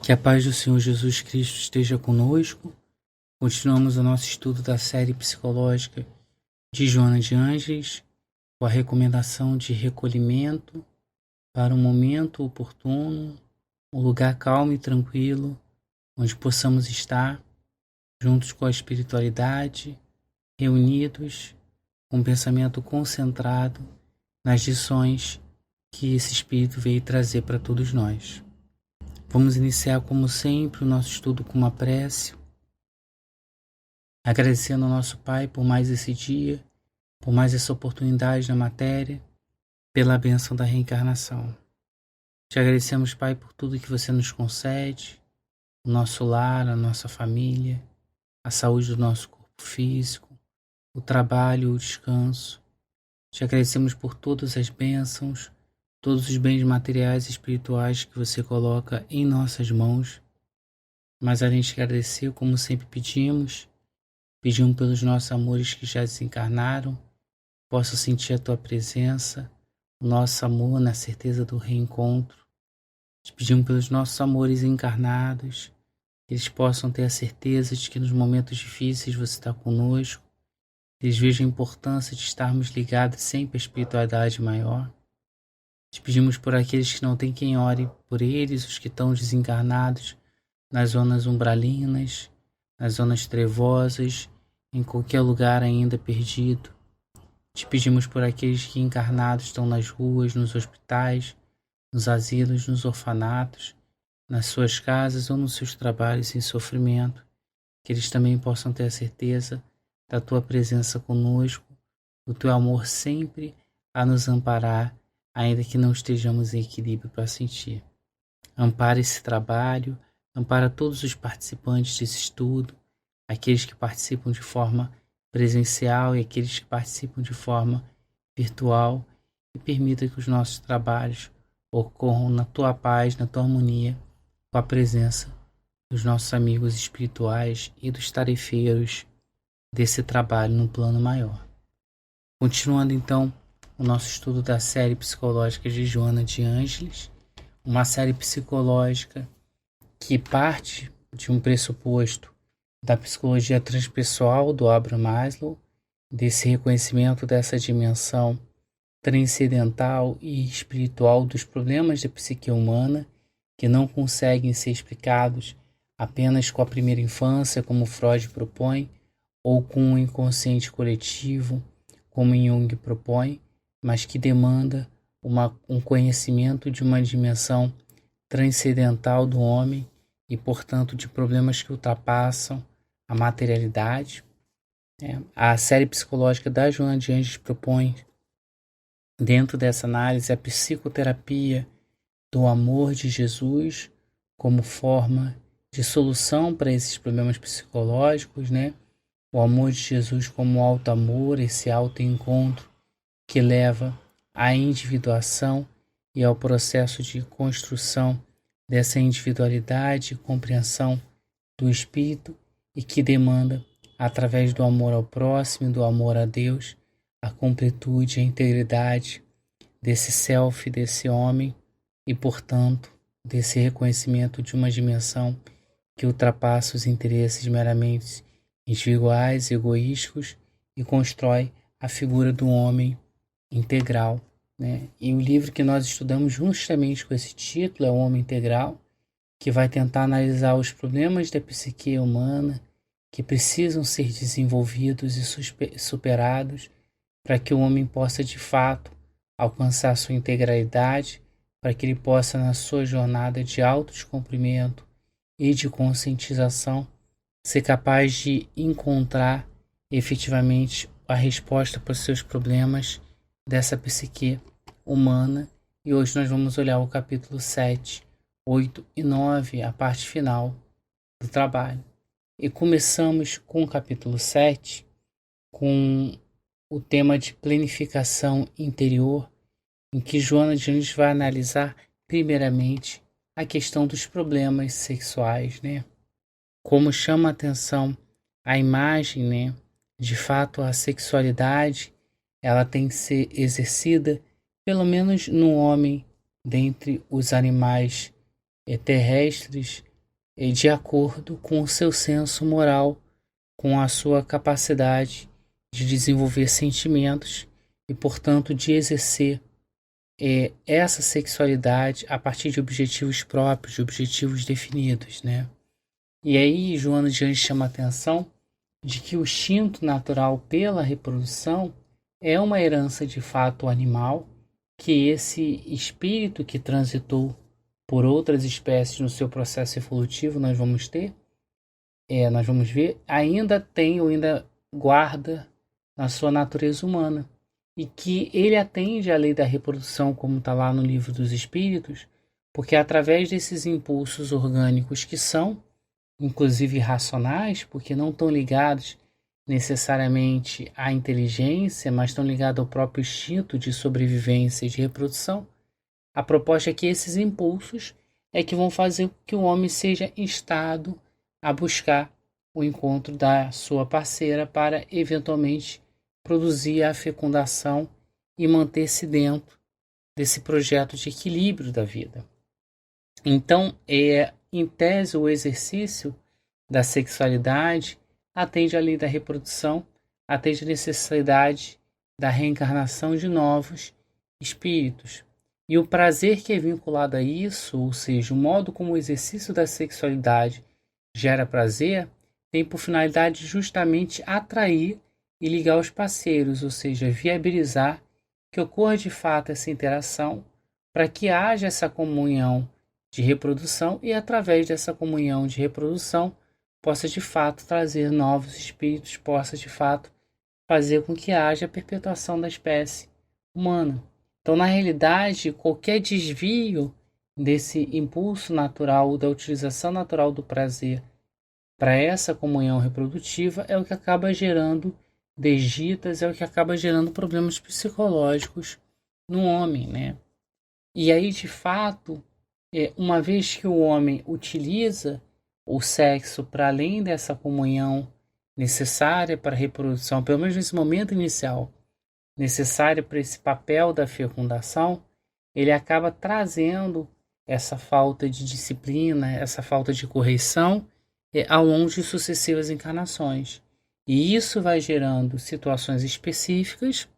Que a paz do Senhor Jesus Cristo esteja conosco. Continuamos o nosso estudo da série psicológica de Joana de Ângeles, com a recomendação de recolhimento para um momento oportuno, um lugar calmo e tranquilo, onde possamos estar juntos com a espiritualidade, reunidos, com o pensamento concentrado nas lições que esse Espírito veio trazer para todos nós. Vamos iniciar, como sempre, o nosso estudo com uma prece, agradecendo ao nosso Pai por mais esse dia, por mais essa oportunidade na matéria, pela bênção da reencarnação. Te agradecemos, Pai, por tudo que você nos concede, o nosso lar, a nossa família, a saúde do nosso corpo físico, o trabalho, o descanso. Te agradecemos por todas as bênçãos, todos os bens materiais e espirituais que você coloca em nossas mãos. Mas além de agradecer, como sempre pedimos pelos nossos amores que já desencarnaram, possam sentir a tua presença, o nosso amor na certeza do reencontro. Te pedimos pelos nossos amores encarnados, que eles possam ter a certeza de que nos momentos difíceis você está conosco, que eles vejam a importância de estarmos ligados sempre à espiritualidade maior. Te pedimos por aqueles que não têm quem ore por eles, os que estão desencarnados nas zonas umbralinas, nas zonas trevosas, em qualquer lugar ainda perdido. Te pedimos por aqueles que encarnados estão nas ruas, nos hospitais, nos asilos, nos orfanatos, nas suas casas ou nos seus trabalhos em sofrimento, que eles também possam ter a certeza da tua presença conosco, do teu amor sempre a nos amparar, ainda que não estejamos em equilíbrio para sentir. Ampara esse trabalho, ampara todos os participantes desse estudo, aqueles que participam de forma presencial e aqueles que participam de forma virtual, e permita que os nossos trabalhos ocorram na tua paz, na tua harmonia, com a presença dos nossos amigos espirituais e dos tarefeiros desse trabalho no plano maior. Continuando então o nosso estudo da série psicológica de Joana de Ângeles, uma série psicológica que parte de um pressuposto da psicologia transpessoal do Abraham Maslow, desse reconhecimento dessa dimensão transcendental e espiritual dos problemas da psique humana, que não conseguem ser explicados apenas com a primeira infância, como Freud propõe, ou com o inconsciente coletivo, como Jung propõe, mas que demanda um conhecimento de uma dimensão transcendental do homem e, portanto, de problemas que ultrapassam a materialidade. A série psicológica da Joana de Ângeles propõe, dentro dessa análise, a psicoterapia do amor de Jesus como forma de solução para esses problemas psicológicos, O amor de Jesus como alto amor, esse alto encontro que leva à individuação e ao processo de construção dessa individualidade e compreensão do espírito, e que demanda, através do amor ao próximo e do amor a Deus, a completude e a integridade desse self, desse homem, e, portanto, desse reconhecimento de uma dimensão que ultrapassa os interesses meramente individuais, egoísticos, e constrói a figura do homem integral. E o livro que nós estudamos justamente com esse título é O Homem Integral, que vai tentar analisar os problemas da psique humana que precisam ser desenvolvidos e superados para que o homem possa de fato alcançar sua integralidade, para que ele possa, na sua jornada de autodescobrimento e de conscientização, ser capaz de encontrar efetivamente a resposta para os seus problemas dessa psique humana. E hoje nós vamos olhar o capítulo 7, 8 e 9, a parte final do trabalho. E começamos com o capítulo 7, com o tema de planificação interior, em que Joana de Ângeles vai analisar primeiramente a questão dos problemas sexuais, Como chama a atenção a imagem, de fato a sexualidade, ela tem que ser exercida, pelo menos no homem, dentre os animais terrestres, de acordo com o seu senso moral, com a sua capacidade de desenvolver sentimentos e, portanto, de exercer essa sexualidade a partir de objetivos próprios, de objetivos definidos, né? E aí, Joana de Anjos chama a atenção de que o instinto natural pela reprodução é uma herança de fato animal, que esse espírito que transitou por outras espécies no seu processo evolutivo, nós vamos ver, ainda tem ou ainda guarda na sua natureza humana. E que ele atende à lei da reprodução, como está lá no Livro dos Espíritos, porque através desses impulsos orgânicos que são, inclusive racionais, porque não estão ligados necessariamente à inteligência, mas estão ligados ao próprio instinto de sobrevivência e de reprodução, a proposta é que esses impulsos é que vão fazer com que o homem seja instado a buscar o encontro da sua parceira para eventualmente produzir a fecundação e manter-se dentro desse projeto de equilíbrio da vida. Então, em tese, o exercício da sexualidade atende à lei da reprodução, atende à necessidade da reencarnação de novos espíritos. E o prazer que é vinculado a isso, ou seja, o modo como o exercício da sexualidade gera prazer, tem por finalidade justamente atrair e ligar os parceiros, ou seja, viabilizar que ocorra de fato essa interação para que haja essa comunhão de reprodução e através dessa comunhão de reprodução possa de fato trazer novos espíritos, possa de fato fazer com que haja a perpetuação da espécie humana. Então, na realidade, qualquer desvio desse impulso natural, da utilização natural do prazer para essa comunhão reprodutiva é o que acaba gerando desditas, é o que acaba gerando problemas psicológicos no homem, né? E aí, de fato, uma vez que o homem utiliza o sexo para além dessa comunhão necessária para a reprodução, pelo menos nesse momento inicial, necessária para esse papel da fecundação, ele acaba trazendo essa falta de disciplina, essa falta de correção ao longo de sucessivas encarnações. E isso vai gerando situações específicas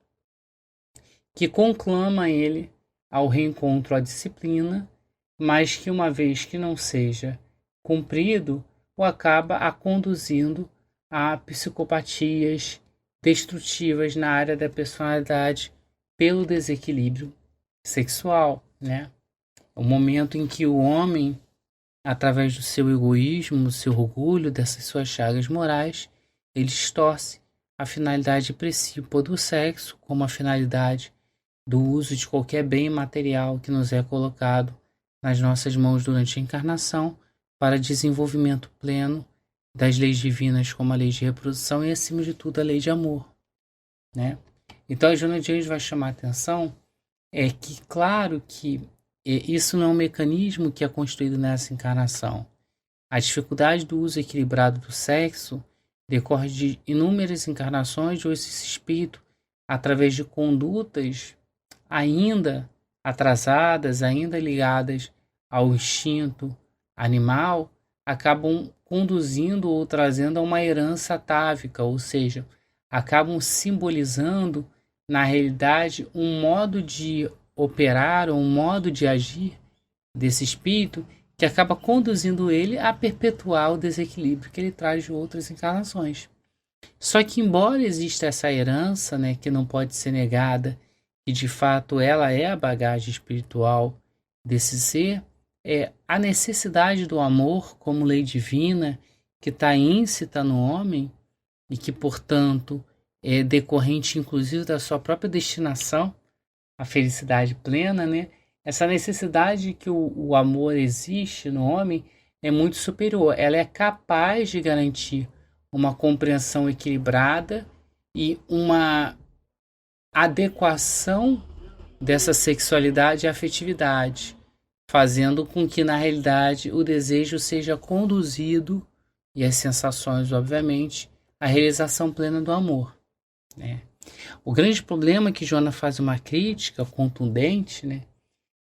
que conclamam ele ao reencontro à disciplina, mas que uma vez que não seja cumprido, o acaba a conduzindo a psicopatias destrutivas na área da personalidade pelo desequilíbrio sexual, né? O momento em que o homem, através do seu egoísmo, do seu orgulho, dessas suas chagas morais, ele distorce a finalidade principal do sexo como a finalidade do uso de qualquer bem material que nos é colocado nas nossas mãos durante a encarnação para desenvolvimento pleno das leis divinas como a lei de reprodução e, acima de tudo, a lei de amor, né? Então, a Joana de Anjos vai chamar a atenção que, claro que isso não é um mecanismo que é construído nessa encarnação. A dificuldade do uso equilibrado do sexo decorre de inúmeras encarnações onde esse espírito, através de condutas ainda atrasadas, ainda ligadas ao instinto animal, acabam conduzindo ou trazendo a uma herança atávica, ou seja, acabam simbolizando, na realidade, um modo de operar, um modo de agir desse espírito que acaba conduzindo ele a perpetuar o desequilíbrio que ele traz de outras encarnações. Só que, embora exista essa herança, né, que não pode ser negada, e de fato ela é a bagagem espiritual desse ser, a necessidade do amor como lei divina que está íncita no homem e que, portanto, é decorrente inclusive da sua própria destinação, a felicidade plena, né? Essa necessidade que o amor existe no homem é muito superior. Ela é capaz de garantir uma compreensão equilibrada e uma adequação dessa sexualidade e afetividade, fazendo com que, na realidade, o desejo seja conduzido, e as sensações, obviamente, à realização plena do amor, né? O grande problema é que Joana faz uma crítica contundente, né,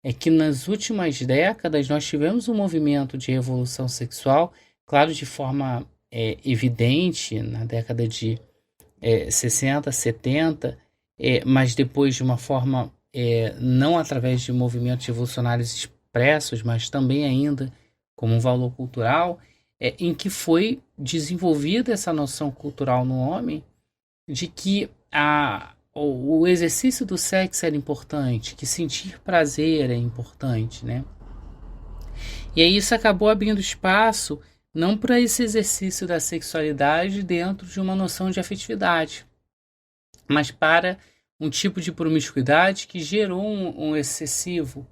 é que nas últimas décadas nós tivemos um movimento de revolução sexual, claro, de forma evidente, na década de 60, 70, mas depois de uma forma, não através de movimentos revolucionários expressos, mas também ainda como um valor cultural, em que foi desenvolvida essa noção cultural no homem de que o exercício do sexo era importante, que sentir prazer é importante, né? E aí isso acabou abrindo espaço não para esse exercício da sexualidade dentro de uma noção de afetividade, mas para um tipo de promiscuidade que gerou um excessivo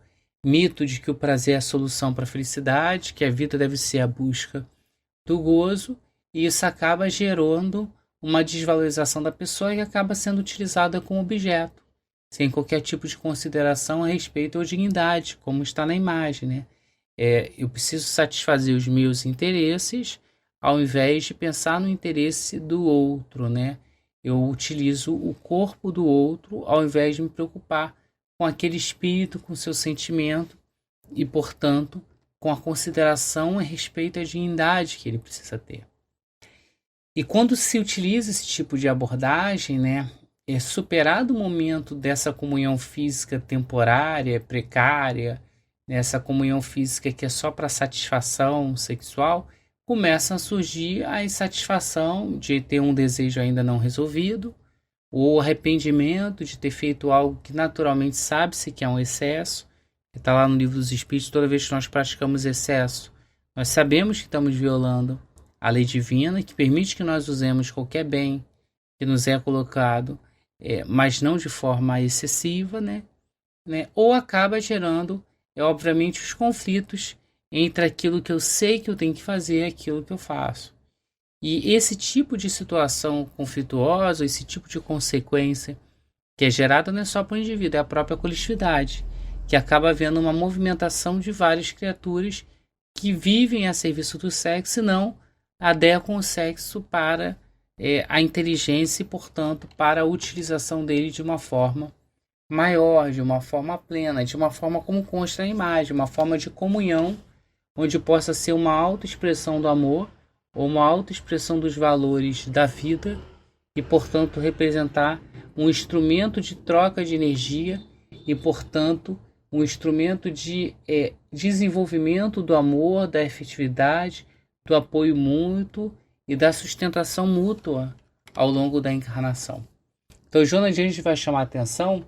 mito de que o prazer é a solução para a felicidade, que a vida deve ser a busca do gozo, e isso acaba gerando uma desvalorização da pessoa e acaba sendo utilizada como objeto, sem qualquer tipo de consideração a respeito ou dignidade, como está na imagem, né? Eu preciso satisfazer os meus interesses ao invés de pensar no interesse do outro, né? Eu utilizo o corpo do outro ao invés de me preocupar com aquele espírito, com seu sentimento e, portanto, com a consideração a respeito à dignidade que ele precisa ter. E quando se utiliza esse tipo de abordagem, né, superado o momento dessa comunhão física temporária, precária, essa comunhão física que é só para satisfação sexual, começa a surgir a insatisfação de ter um desejo ainda não resolvido, o arrependimento de ter feito algo que naturalmente sabe-se que é um excesso, que está lá no Livro dos Espíritos. Toda vez que nós praticamos excesso, nós sabemos que estamos violando a lei divina, que permite que nós usemos qualquer bem que nos é colocado, mas não de forma excessiva, né? Ou acaba gerando, obviamente, os conflitos entre aquilo que eu sei que eu tenho que fazer e aquilo que eu faço. E esse tipo de situação conflituosa, esse tipo de consequência que é gerada não é só para o indivíduo, é a própria coletividade, que acaba havendo uma movimentação de várias criaturas que vivem a serviço do sexo e não adequam o sexo para a inteligência e, portanto, para a utilização dele de uma forma maior, de uma forma plena, de uma forma como consta na imagem, uma forma de comunhão, onde possa ser uma autoexpressão do amor ou uma autoexpressão dos valores da vida e, portanto, representar um instrumento de troca de energia e, portanto, um instrumento de desenvolvimento do amor, da efetividade, do apoio mútuo e da sustentação mútua ao longo da encarnação. Então, Joana de Anjos vai chamar a atenção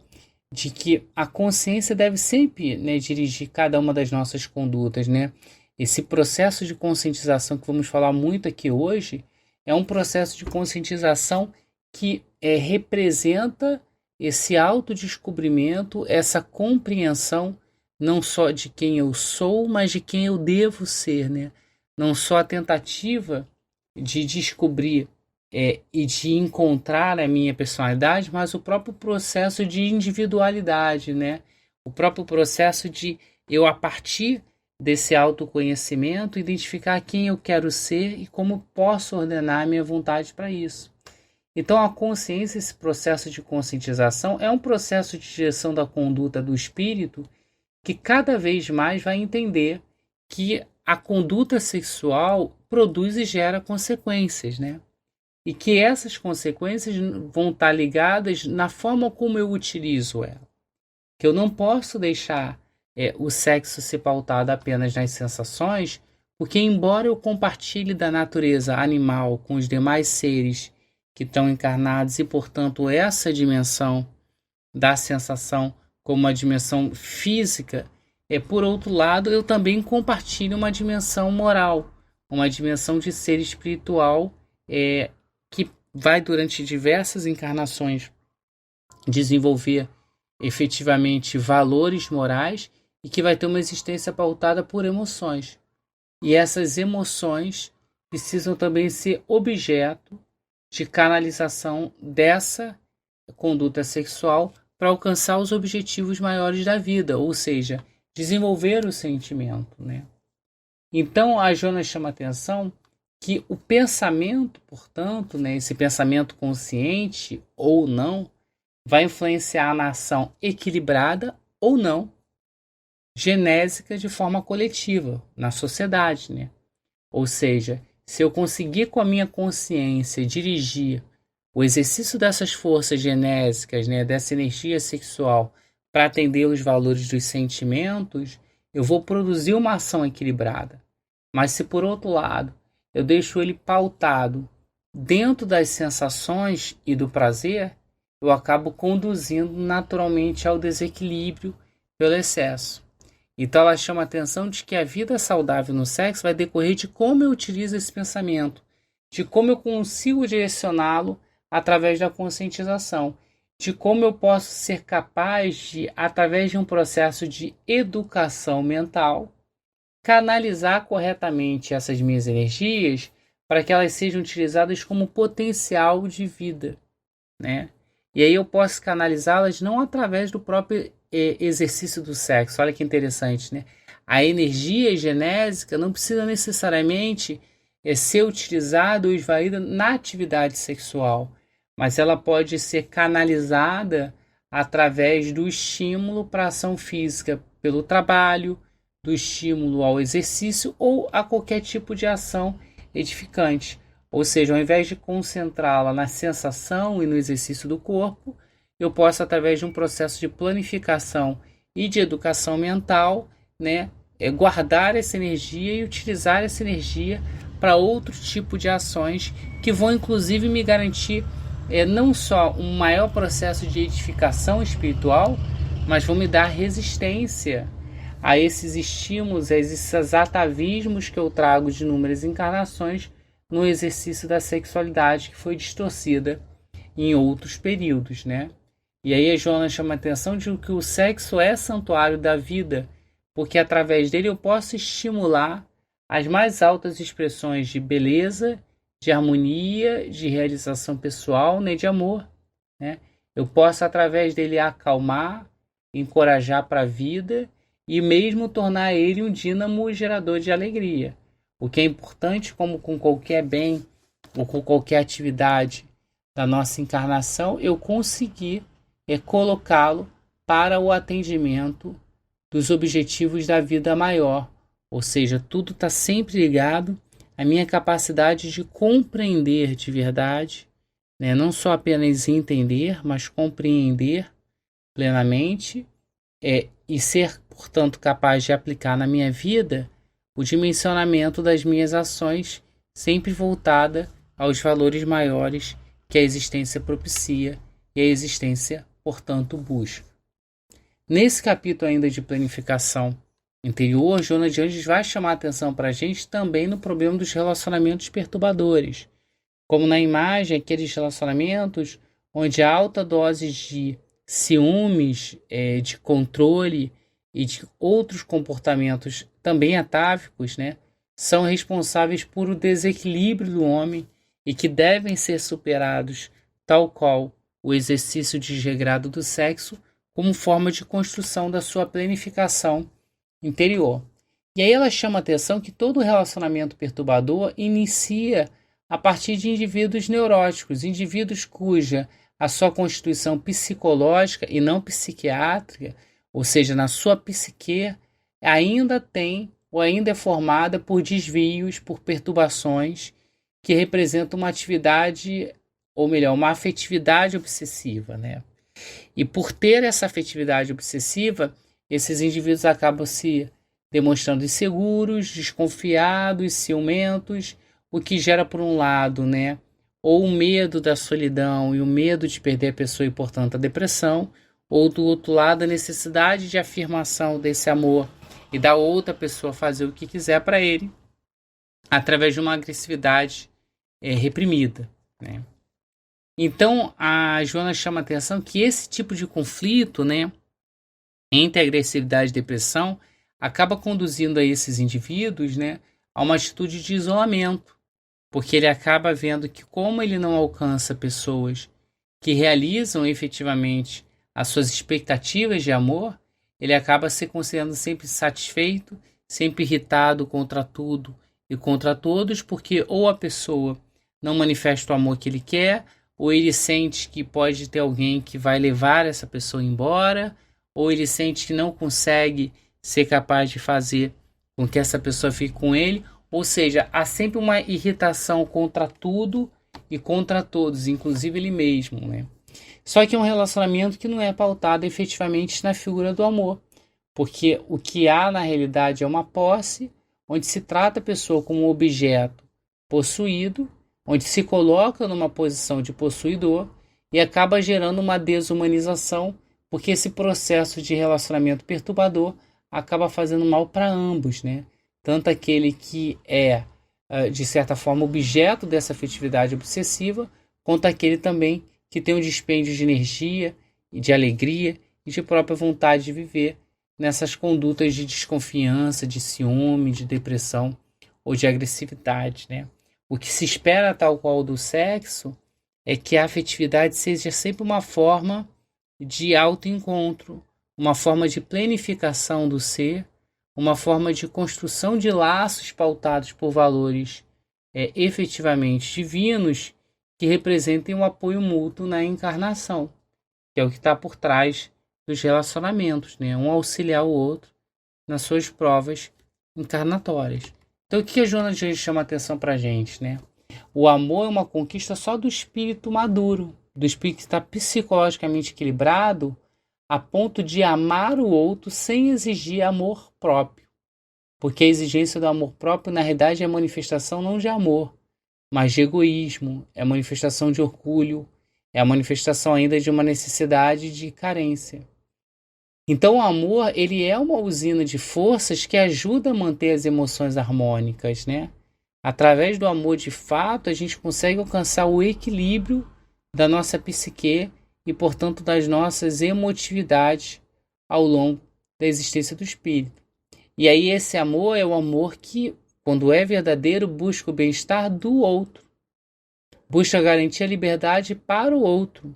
de que a consciência deve sempre, né, dirigir cada uma das nossas condutas, né? Esse processo de conscientização que vamos falar muito aqui hoje é um processo de conscientização que representa esse autodescobrimento, essa compreensão não só de quem eu sou, mas de quem eu devo ser, né? Não só a tentativa de descobrir e de encontrar a minha personalidade, mas o próprio processo de individualidade, né? O próprio processo de eu, a partir desse autoconhecimento, identificar quem eu quero ser e como posso ordenar a minha vontade para isso. Então, a consciência, esse processo de conscientização, é um processo de direção da conduta do espírito que cada vez mais vai entender que a conduta sexual produz e gera consequências, né? E que essas consequências vão estar ligadas na forma como eu utilizo ela. Que eu não posso deixar o sexo ser pautado apenas nas sensações, porque embora eu compartilhe da natureza animal com os demais seres que estão encarnados e, portanto, essa dimensão da sensação como uma dimensão física, por outro lado, eu também compartilho uma dimensão moral, uma dimensão de ser espiritual que vai, durante diversas encarnações, desenvolver efetivamente valores morais e que vai ter uma existência pautada por emoções. E essas emoções precisam também ser objeto de canalização dessa conduta sexual para alcançar os objetivos maiores da vida, ou seja, desenvolver o sentimento, né? Então, a Joana chama a atenção que o pensamento, portanto, né, esse pensamento consciente ou não, vai influenciar na ação equilibrada ou não genésica de forma coletiva, na sociedade, né? Ou seja, se eu conseguir com a minha consciência dirigir o exercício dessas forças genésicas, né, dessa energia sexual, para atender os valores dos sentimentos, eu vou produzir uma ação equilibrada. Mas se por outro lado eu deixo ele pautado dentro das sensações e do prazer, eu acabo conduzindo naturalmente ao desequilíbrio pelo excesso. Então ela chama a atenção de que a vida saudável no sexo vai decorrer de como eu utilizo esse pensamento, de como eu consigo direcioná-lo através da conscientização, de como eu posso ser capaz de, através de um processo de educação mental, canalizar corretamente essas minhas energias para que elas sejam utilizadas como potencial de vida, né? E aí eu posso canalizá-las não através do próprio exercício do sexo. Olha que interessante, né? A energia genésica não precisa necessariamente ser utilizada ou esvaída na atividade sexual, mas ela pode ser canalizada através do estímulo para a ação física pelo trabalho, do estímulo ao exercício ou a qualquer tipo de ação edificante. Ou seja, ao invés de concentrá-la na sensação e no exercício do corpo, eu posso, através de um processo de planificação e de educação mental, né, guardar essa energia e utilizar essa energia para outro tipo de ações que vão, inclusive, me garantir não só um maior processo de edificação espiritual, mas vão me dar resistência a esses estímulos, a esses atavismos que eu trago de inúmeras encarnações no exercício da sexualidade que foi distorcida em outros períodos, né? E aí a Joana chama a atenção de que o sexo é santuário da vida, porque através dele eu posso estimular as mais altas expressões de beleza, de harmonia, de realização pessoal, né, de amor, né? Eu posso através dele acalmar, encorajar para a vida e mesmo tornar ele um dínamo gerador de alegria. O que é importante, como com qualquer bem ou com qualquer atividade da nossa encarnação, eu conseguir colocá-lo para o atendimento dos objetivos da vida maior. Ou seja, tudo está sempre ligado à minha capacidade de compreender de verdade, né? Não só apenas entender, mas compreender plenamente e ser, portanto, capaz de aplicar na minha vida o dimensionamento das minhas ações, sempre voltada aos valores maiores que a existência propicia e a existência, portanto, busca. Nesse capítulo ainda de planificação interior, Joana de Anjos vai chamar a atenção para a gente também no problema dos relacionamentos perturbadores, como na imagem, aqueles relacionamentos onde a alta dose de ciúmes, de controle e de outros comportamentos também atávicos, né, são responsáveis por o desequilíbrio do homem e que devem ser superados, tal qual o exercício desregrado do sexo, como forma de construção da sua planificação interior. E aí ela chama a atenção que todo relacionamento perturbador inicia a partir de indivíduos neuróticos, indivíduos cuja a sua constituição psicológica e não psiquiátrica, ou seja, na sua psique, ainda tem ou ainda é formada por desvios, por perturbações que representam uma atividade, ou melhor, uma afetividade obsessiva, né? E por ter essa afetividade obsessiva, esses indivíduos acabam se demonstrando inseguros, desconfiados, ciumentos, o que gera, por um lado, né, ou o medo da solidão e o medo de perder a pessoa e, portanto, a depressão, ou do outro lado, a necessidade de afirmação desse amor e da outra pessoa fazer o que quiser para ele, através de uma agressividade reprimida, né? Então, a Joana chama a atenção que esse tipo de conflito, né, entre agressividade e depressão, acaba conduzindo a esses indivíduos, né, a uma atitude de isolamento, porque ele acaba vendo que, como ele não alcança pessoas que realizam efetivamente as suas expectativas de amor, ele acaba se considerando sempre insatisfeito, sempre irritado contra tudo e contra todos, porque ou a pessoa não manifesta o amor que ele quer, ou ele sente que pode ter alguém que vai levar essa pessoa embora, ou ele sente que não consegue ser capaz de fazer com que essa pessoa fique com ele. Ou seja, há sempre uma irritação contra tudo e contra todos, inclusive ele mesmo, né? Só que é um relacionamento que não é pautado efetivamente na figura do amor, porque o que há na realidade é uma posse, onde se trata a pessoa como um objeto possuído, onde se coloca numa posição de possuidor e acaba gerando uma desumanização, porque esse processo de relacionamento perturbador acaba fazendo mal para ambos, né? Tanto aquele que é, de certa forma, objeto dessa afetividade obsessiva, quanto aquele também que tem um dispêndio de energia e de alegria e de própria vontade de viver nessas condutas de desconfiança, de ciúme, de depressão ou de agressividade, né? O que se espera, tal qual do sexo, é que a afetividade seja sempre uma forma de autoencontro, uma forma de planificação do ser, uma forma de construção de laços pautados por valores efetivamente divinos que representem um apoio mútuo na encarnação, que é o que está por trás dos relacionamentos, né? Um auxiliar o outro nas suas provas encarnatórias. Então, o que a Joana de Anjos chama a atenção para a gente, né? O amor é uma conquista só do espírito maduro, do espírito que está psicologicamente equilibrado, a ponto de amar o outro sem exigir amor próprio. Porque a exigência do amor próprio, na realidade, é manifestação não de amor, mas de egoísmo, é manifestação de orgulho, é a manifestação ainda de uma necessidade de carência. Então o amor, ele é uma usina de forças que ajuda a manter as emoções harmônicas, né? Através do amor de fato, a gente consegue alcançar o equilíbrio da nossa psique e, portanto, das nossas emotividades ao longo da existência do espírito. E aí esse amor é o amor que, quando é verdadeiro, busca o bem-estar do outro. Busca garantir a liberdade para o outro.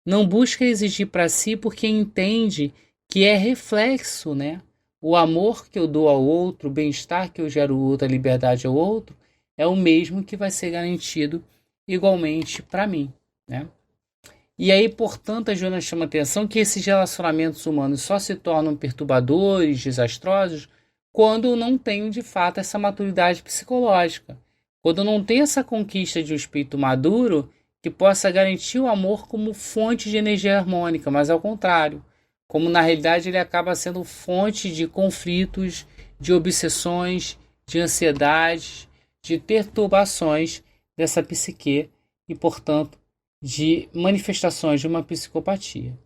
Não busca exigir para si porque entende que é reflexo, né? O amor que eu dou ao outro, o bem-estar que eu gero ao outro, a liberdade ao outro, é o mesmo que vai ser garantido igualmente para mim, né? E aí, portanto, a Joana chama a atenção que esses relacionamentos humanos só se tornam perturbadores, desastrosos, quando não tem de fato essa maturidade psicológica. Quando não tem essa conquista de um espírito maduro que possa garantir o amor como fonte de energia harmônica, mas ao contrário, como na realidade ele acaba sendo fonte de conflitos, de obsessões, de ansiedades, de perturbações dessa psique e, portanto, de manifestações de uma psicopatia.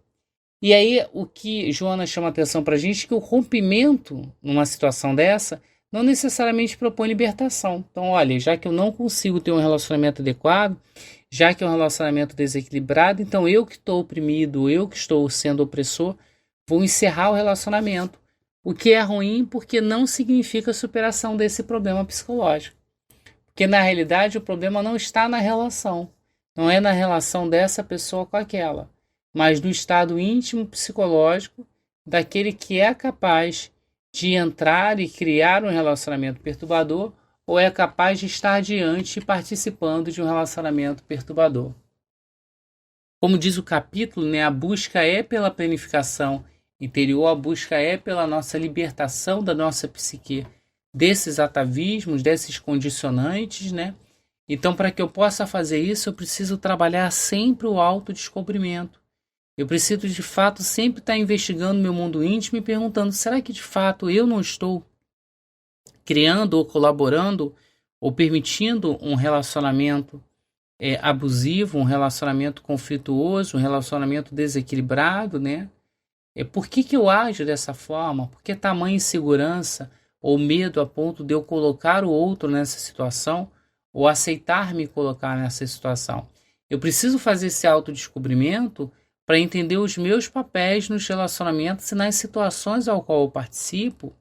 E aí o que Joana chama a atenção para a gente é que o rompimento numa situação dessa não necessariamente propõe libertação. Então, olha, já que eu não consigo ter um relacionamento adequado, já que é um relacionamento desequilibrado, então eu que estou oprimido, eu que estou sendo opressor, vou encerrar o relacionamento. O que é ruim porque não significa superação desse problema psicológico. Porque na realidade o problema não está na relação. Não é na relação dessa pessoa com aquela, mas no estado íntimo psicológico daquele que é capaz de entrar e criar um relacionamento perturbador ou é capaz de estar diante e participando de um relacionamento perturbador. Como diz o capítulo, né, a busca é pela planificação interior, a busca é pela nossa libertação da nossa psique desses atavismos, desses condicionantes, né? Então, para que eu possa fazer isso, eu preciso trabalhar sempre o autodescobrimento. Eu preciso, de fato, sempre estar investigando meu mundo íntimo e perguntando, será que, de fato, eu não estou criando ou colaborando ou permitindo um relacionamento abusivo, um relacionamento conflituoso, um relacionamento desequilibrado, né? Por que eu ajo dessa forma? Por que tamanha insegurança ou medo a ponto de eu colocar o outro nessa situação ou aceitar me colocar nessa situação? Eu preciso fazer esse autodescobrimento para entender os meus papéis nos relacionamentos e nas situações ao qual eu participo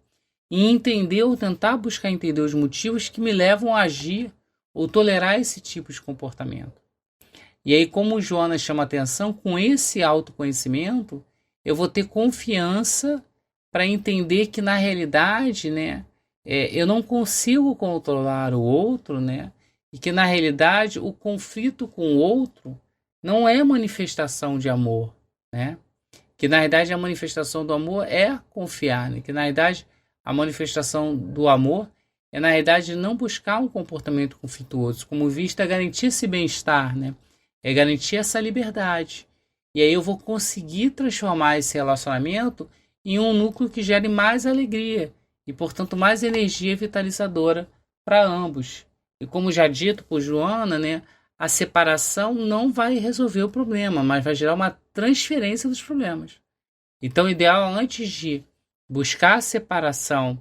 e entender ou tentar buscar entender os motivos que me levam a agir ou tolerar esse tipo de comportamento. E aí, como o Jonas chama atenção, com esse autoconhecimento, eu vou ter confiança para entender que, na realidade, né, eu não consigo controlar o outro, né, e que, na realidade, o conflito com o outro não é manifestação de amor, né? que na verdade a manifestação do amor é confiar, né? Que na verdade a manifestação do amor é na verdade não buscar um comportamento conflituoso, como vista é garantir esse bem-estar, né? É garantir essa liberdade. E aí eu vou conseguir transformar esse relacionamento em um núcleo que gere mais alegria e, portanto, mais energia vitalizadora para ambos. E como já dito por Joana, né, a separação não vai resolver o problema, mas vai gerar uma transferência dos problemas. Então, o ideal, antes de buscar a separação,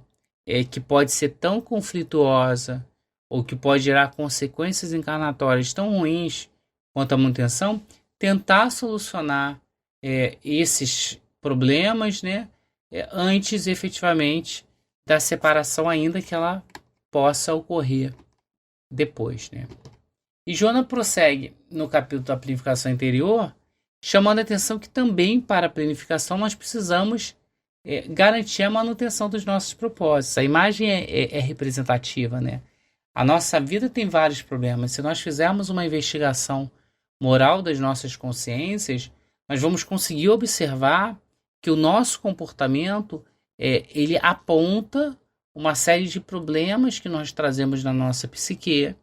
que pode ser tão conflituosa ou que pode gerar consequências encarnatórias tão ruins quanto a manutenção, tentar solucionar esses problemas, né, antes efetivamente da separação, ainda que ela possa ocorrer depois, né? E Joana prossegue no capítulo da planificação interior, chamando a atenção que também para a planificação nós precisamos garantir a manutenção dos nossos propósitos. A imagem é representativa, né? A nossa vida tem vários problemas. Se nós fizermos uma investigação moral das nossas consciências, nós vamos conseguir observar que o nosso comportamento ele aponta uma série de problemas que nós trazemos na nossa psique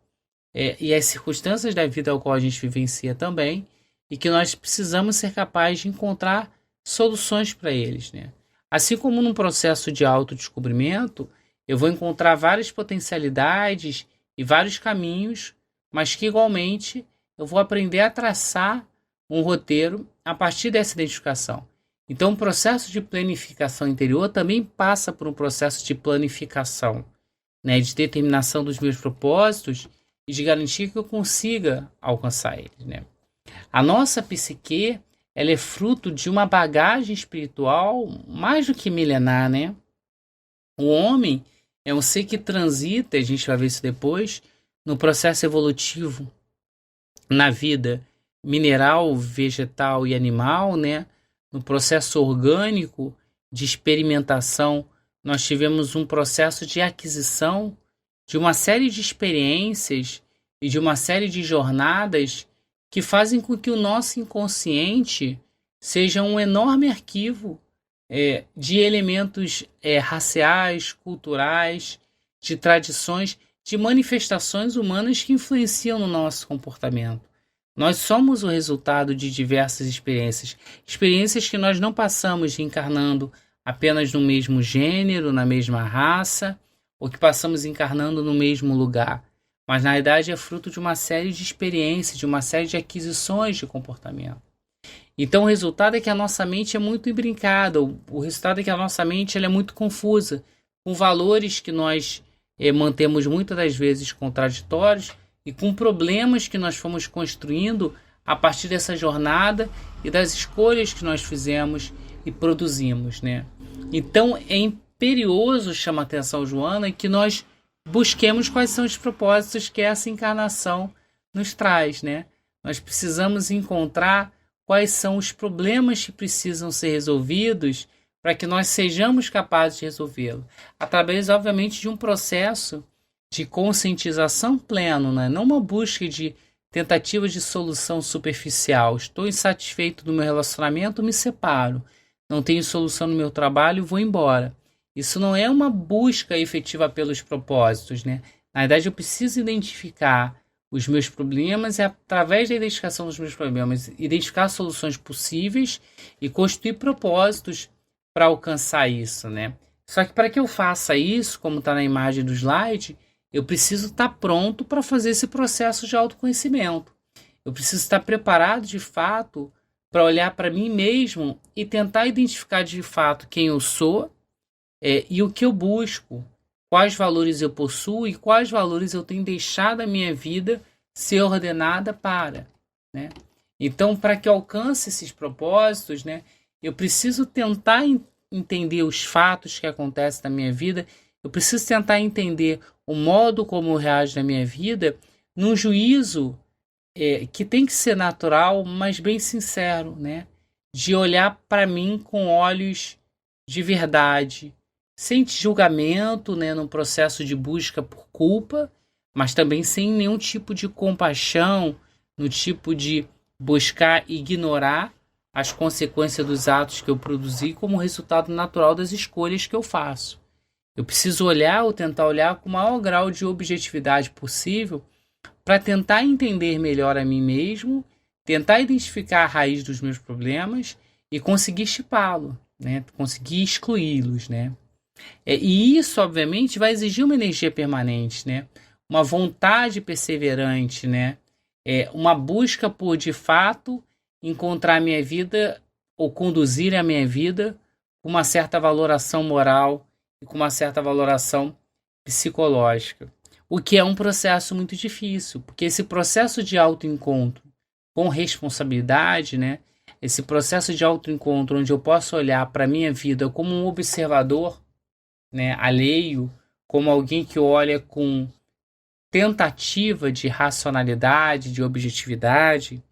e as circunstâncias da vida ao qual a gente vivencia também, e que nós precisamos ser capazes de encontrar soluções para eles, né? Assim como num processo de autodescobrimento, eu vou encontrar várias potencialidades e vários caminhos, mas que igualmente eu vou aprender a traçar um roteiro a partir dessa identificação. Então, o processo de planificação interior também passa por um processo de planificação, né, de determinação dos meus propósitos e de garantir que eu consiga alcançar eles, né? A nossa psique, ela é fruto de uma bagagem espiritual mais do que milenar, né? O homem é um ser que transita, a gente vai ver isso depois, no processo evolutivo na vida mineral, vegetal e animal, né? No processo orgânico de experimentação, nós tivemos um processo de aquisição de uma série de experiências e de uma série de jornadas que fazem com que o nosso inconsciente seja um enorme arquivo de elementos raciais, culturais, de tradições, de manifestações humanas que influenciam no nosso comportamento. Nós somos o resultado de diversas experiências. Experiências que nós não passamos encarnando apenas no mesmo gênero, na mesma raça, ou que passamos encarnando no mesmo lugar. Mas, na verdade, é fruto de uma série de experiências, de uma série de aquisições de comportamento. Então, o resultado é que a nossa mente é muito imbrincada. O resultado é que a nossa mente ela é muito confusa, com valores que nós mantemos muitas das vezes contraditórios, e com problemas que nós fomos construindo a partir dessa jornada e das escolhas que nós fizemos e produzimos, né? Então é imperioso, chama a atenção Joana, que nós busquemos quais são os propósitos que essa encarnação nos traz, né? Nós precisamos encontrar quais são os problemas que precisam ser resolvidos para que nós sejamos capazes de resolvê-lo, através, obviamente, de um processo de conscientização pleno, né? Não uma busca de tentativa de solução superficial. Estou insatisfeito do meu relacionamento, me separo. Não tenho solução no meu trabalho, vou embora. Isso não é uma busca efetiva pelos propósitos, né? Na verdade, eu preciso identificar os meus problemas e, através da identificação dos meus problemas, identificar soluções possíveis e construir propósitos para alcançar isso, né? Só que para que eu faça isso, como está na imagem do slide, eu preciso estar pronto para fazer esse processo de autoconhecimento. Eu preciso estar preparado, de fato, para olhar para mim mesmo e tentar identificar, de fato, quem eu sou e o que eu busco, quais valores eu possuo e quais valores eu tenho deixado a minha vida ser ordenada para, né? Então, para que eu alcance esses propósitos, né, eu preciso tentar entender os fatos que acontecem na minha vida, eu preciso tentar entender o modo como eu reajo na minha vida, num juízo que tem que ser natural, mas bem sincero, né? De olhar para mim com olhos de verdade, sem julgamento, né? Num processo de busca por culpa, mas também sem nenhum tipo de compaixão, no tipo de buscar ignorar as consequências dos atos que eu produzi como resultado natural das escolhas que eu faço. Eu preciso olhar ou tentar olhar com o maior grau de objetividade possível para tentar entender melhor a mim mesmo, tentar identificar a raiz dos meus problemas e conseguir chipá-lo, né? Conseguir excluí-los, né? E isso, obviamente, vai exigir uma energia permanente, né? Uma vontade perseverante, né? Uma busca por, de fato, encontrar a minha vida ou conduzir a minha vida com uma certa valoração moral e com uma certa valoração psicológica. O que é um processo muito difícil, porque esse processo de autoencontro com responsabilidade, né? Esse processo de autoencontro onde eu posso olhar para a minha vida como um observador, né, alheio, como alguém que olha com tentativa de racionalidade, de objetividade,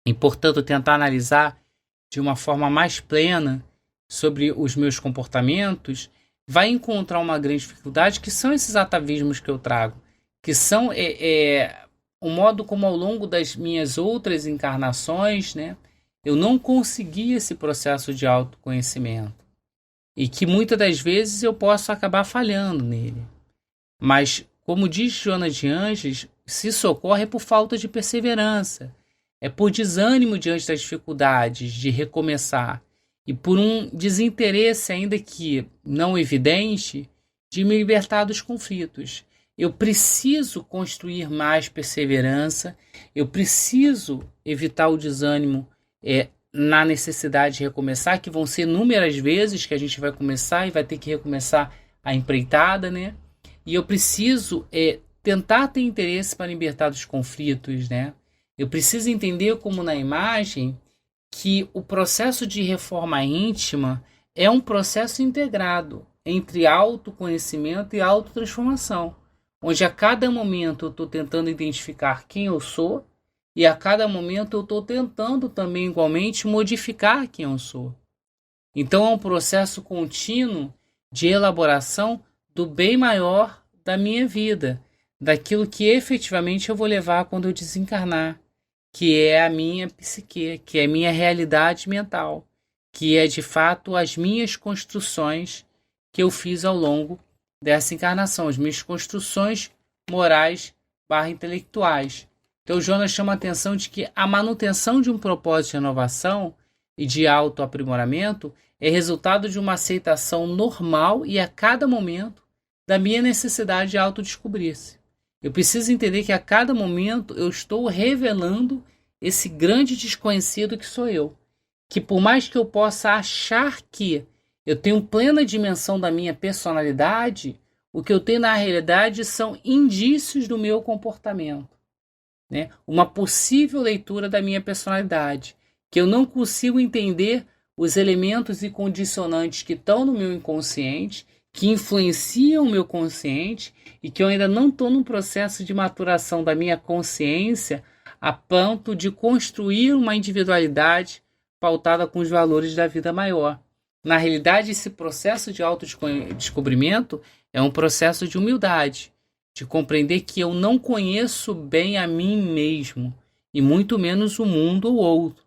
e, portanto, tentar analisar de uma forma mais plena sobre os meus comportamentos, vai encontrar uma grande dificuldade, que são esses atavismos que eu trago, que são o modo como ao longo das minhas outras encarnações, né, eu não consegui esse processo de autoconhecimento. E que muitas das vezes eu posso acabar falhando nele. Mas, como diz Joana de Ângeles, se socorre por falta de perseverança, é por desânimo diante das dificuldades de recomeçar e por um desinteresse, ainda que não evidente, de me libertar dos conflitos. Eu preciso construir mais perseverança, eu preciso evitar o desânimo na necessidade de recomeçar, que vão ser inúmeras vezes que a gente vai começar e vai ter que recomeçar a empreitada, né? E eu preciso tentar ter interesse para libertar dos conflitos, né? Eu preciso entender, como na imagem, que o processo de reforma íntima é um processo integrado entre autoconhecimento e autotransformação, onde a cada momento eu estou tentando identificar quem eu sou e a cada momento eu estou tentando também igualmente modificar quem eu sou. Então é um processo contínuo de elaboração do bem maior da minha vida, daquilo que efetivamente eu vou levar quando eu desencarnar, que é a minha psique, que é a minha realidade mental, que é de fato as minhas construções que eu fiz ao longo dessa encarnação, as minhas construções morais / intelectuais. Então Jonas chama a atenção de que a manutenção de um propósito de renovação e de autoaprimoramento é resultado de uma aceitação normal e a cada momento da minha necessidade de autodescobrir-se. Eu preciso entender que a cada momento eu estou revelando esse grande desconhecido que sou eu. Que por mais que eu possa achar que eu tenho plena dimensão da minha personalidade, o que eu tenho na realidade são indícios do meu comportamento, né? Uma possível leitura da minha personalidade, que eu não consigo entender os elementos e condicionantes que estão no meu inconsciente, que influenciam o meu consciente e que eu ainda não estou num processo de maturação da minha consciência a ponto de construir uma individualidade pautada com os valores da vida maior. Na realidade, esse processo de autodescobrimento é um processo de humildade, de compreender que eu não conheço bem a mim mesmo, e muito menos o mundo ou outro,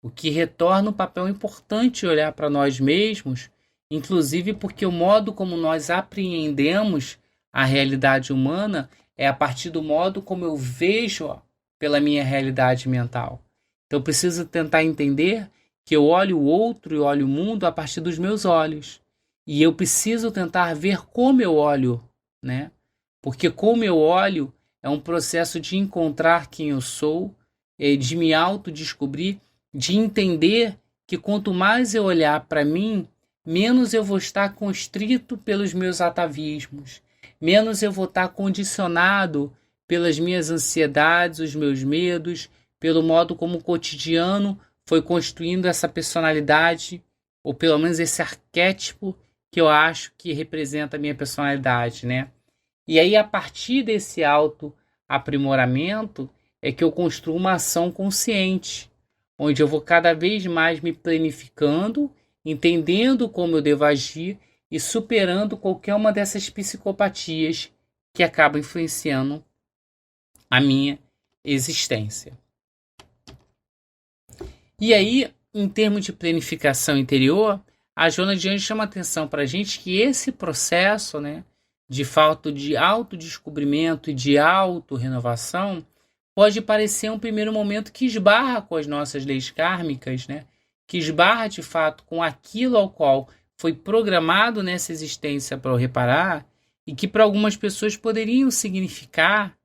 o que retorna um papel importante olhar para nós mesmos, inclusive porque o modo como nós apreendemos a realidade humana é a partir do modo como eu vejo pela minha realidade mental. Então eu preciso tentar entender que eu olho o outro e olho o mundo a partir dos meus olhos. E eu preciso tentar ver como eu olho, né? Porque como eu olho é um processo de encontrar quem eu sou, de me autodescobrir, de entender que quanto mais eu olhar para mim, menos eu vou estar constrito pelos meus atavismos, menos eu vou estar condicionado pelas minhas ansiedades, os meus medos, pelo modo como o cotidiano foi construindo essa personalidade, ou pelo menos esse arquétipo que eu acho que representa a minha personalidade, né? E aí, a partir desse autoaprimoramento, é que eu construo uma ação consciente, onde eu vou cada vez mais me planificando, entendendo como eu devo agir e superando qualquer uma dessas psicopatias que acabam influenciando a minha existência. E aí, em termos de planificação interior, a Joana de Anjos chama atenção para a gente que esse processo, né, de falta de autodescobrimento e de autorrenovação pode parecer um primeiro momento que esbarra com as nossas leis kármicas, né, que esbarra de fato com aquilo ao qual foi programado nessa existência para o reparar e que para algumas pessoas poderiam significar,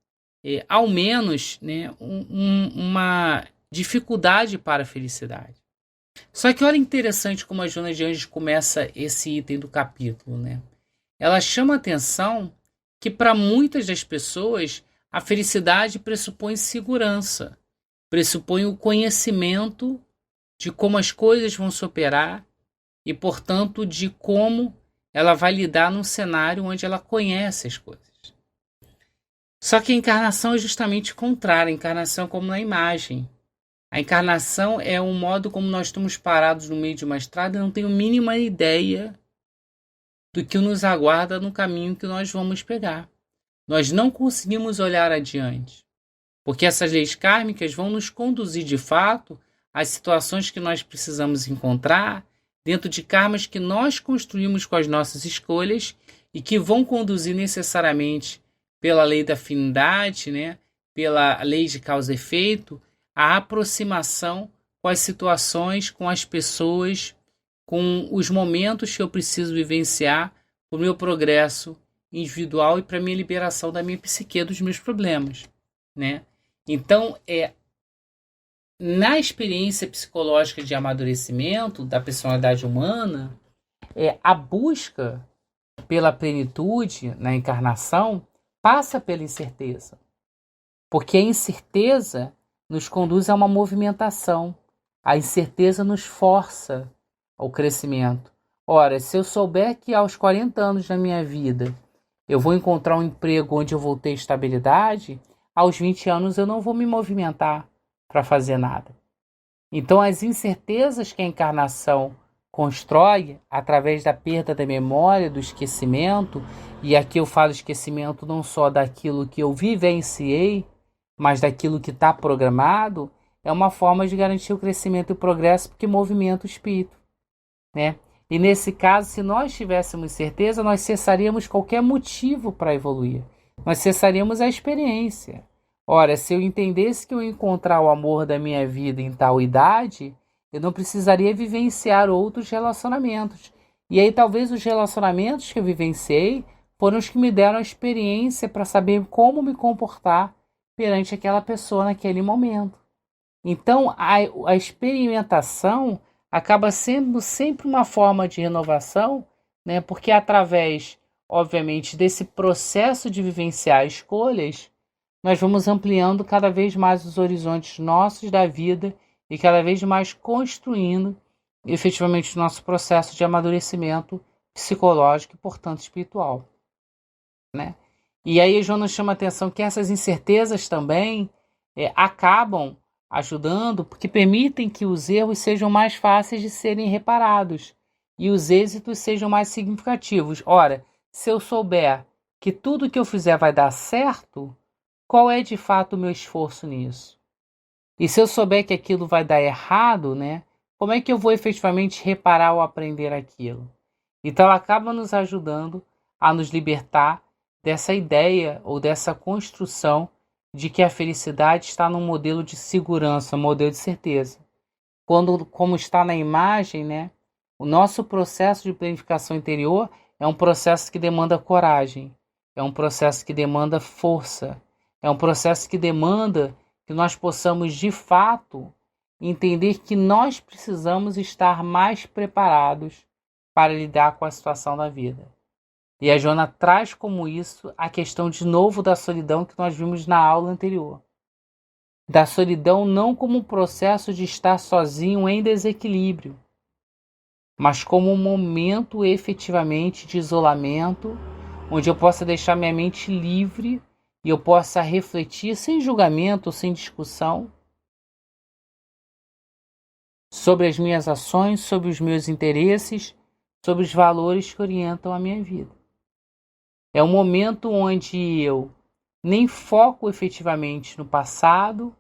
ao menos, né, uma dificuldade para a felicidade. Só que olha interessante como a Joana de Anjos começa esse item do capítulo, né? Ela chama a atenção que para muitas das pessoas a felicidade pressupõe segurança, pressupõe o conhecimento de como as coisas vão se operar e, portanto, de como ela vai lidar num cenário onde ela conhece as coisas. Só que a encarnação é justamente o contrário, a encarnação é como na imagem. A encarnação é um modo como nós estamos parados no meio de uma estrada e não tenho a mínima ideia do que nos aguarda no caminho que nós vamos pegar. Nós não conseguimos olhar adiante, porque essas leis kármicas vão nos conduzir de fato às situações que nós precisamos encontrar dentro de karmas que nós construímos com as nossas escolhas e que vão conduzir necessariamente pela lei da afinidade, né, pela lei de causa e efeito, a aproximação com as situações, com as pessoas, com os momentos que eu preciso vivenciar para o meu progresso individual e para a minha liberação da minha psique, dos meus problemas, né? Então, na experiência psicológica de amadurecimento da personalidade humana, a busca pela plenitude na encarnação passa pela incerteza, porque a incerteza nos conduz a uma movimentação. A incerteza nos força ao crescimento. Ora, se eu souber que aos 40 anos da minha vida eu vou encontrar um emprego onde eu vou ter estabilidade, aos 20 anos eu não vou me movimentar para fazer nada. Então, as incertezas que a encarnação constrói através da perda da memória, do esquecimento, e aqui eu falo esquecimento não só daquilo que eu vivenciei, mas daquilo que está programado, é uma forma de garantir o crescimento e o progresso, porque movimenta o espírito, né? E nesse caso, se nós tivéssemos certeza, nós cessaríamos qualquer motivo para evoluir. Nós cessaríamos a experiência. Ora, se eu entendesse que eu ia encontrar o amor da minha vida em tal idade, eu não precisaria vivenciar outros relacionamentos. E aí talvez os relacionamentos que eu vivenciei foram os que me deram a experiência para saber como me comportar perante aquela pessoa naquele momento. Então, a experimentação acaba sendo sempre uma forma de renovação, né? Porque através, obviamente, desse processo de vivenciar escolhas, nós vamos ampliando cada vez mais os horizontes nossos da vida e cada vez mais construindo efetivamente o nosso processo de amadurecimento psicológico e, portanto, espiritual, né? E aí a Joana chama a atenção que essas incertezas também acabam ajudando, porque permitem que os erros sejam mais fáceis de serem reparados e os êxitos sejam mais significativos. Ora, se eu souber que tudo que eu fizer vai dar certo, qual é de fato o meu esforço nisso? E se eu souber que aquilo vai dar errado, né, como é que eu vou efetivamente reparar ou aprender aquilo? Então ela acaba nos ajudando a nos libertar dessa ideia ou dessa construção de que a felicidade está num modelo de segurança, um modelo de certeza. Como está na imagem, né, o nosso processo de planificação interior é um processo que demanda coragem, é um processo que demanda força, é um processo que demanda que nós possamos, de fato, entender que nós precisamos estar mais preparados para lidar com a situação da vida. E a Joana traz como isso a questão de novo da solidão que nós vimos na aula anterior. Da solidão não como um processo de estar sozinho em desequilíbrio, mas como um momento efetivamente de isolamento, onde eu possa deixar minha mente livre e eu possa refletir sem julgamento, sem discussão, sobre as minhas ações, sobre os meus interesses, sobre os valores que orientam a minha vida. É um momento onde eu nem foco efetivamente no passado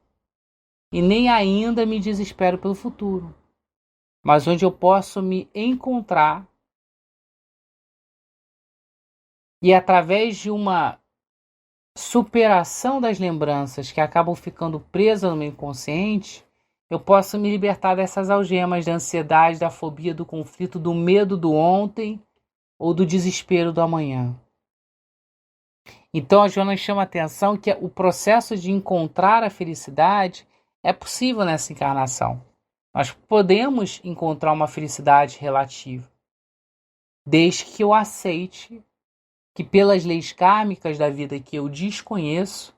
e nem ainda me desespero pelo futuro. mas onde eu posso me encontrar e através de uma superação das lembranças que acabam ficando presas no meu inconsciente, eu posso me libertar dessas algemas da ansiedade, da fobia, do conflito, do medo do ontem ou do desespero do amanhã. Então a Joana chama a atenção que o processo de encontrar a felicidade é possível nessa encarnação. Nós podemos encontrar uma felicidade relativa, desde que eu aceite que pelas leis kármicas da vida que eu desconheço,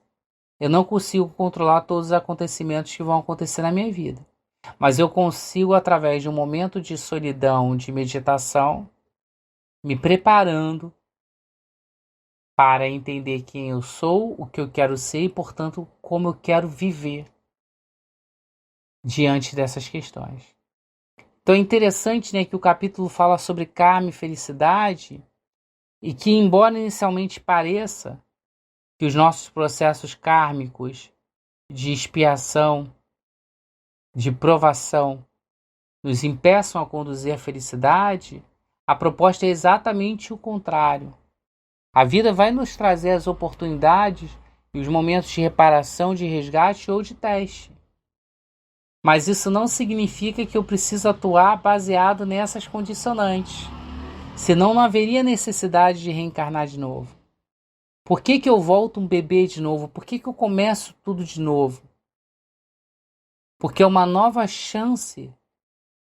eu não consigo controlar todos os acontecimentos que vão acontecer na minha vida. Mas eu consigo, através de um momento de solidão, de meditação, me preparando para entender quem eu sou, o que eu quero ser e, portanto, como eu quero viver diante dessas questões. Então é interessante, né, que o capítulo fala sobre karma e felicidade e que, embora inicialmente pareça que os nossos processos kármicos de expiação, de provação, nos impeçam a conduzir à felicidade, a proposta é exatamente o contrário. A vida vai nos trazer as oportunidades e os momentos de reparação, de resgate ou de teste. Mas isso não significa que eu preciso atuar baseado nessas condicionantes. Senão não haveria necessidade de reencarnar de novo. Por que eu volto um bebê de novo? Por que eu começo tudo de novo? Porque é uma nova chance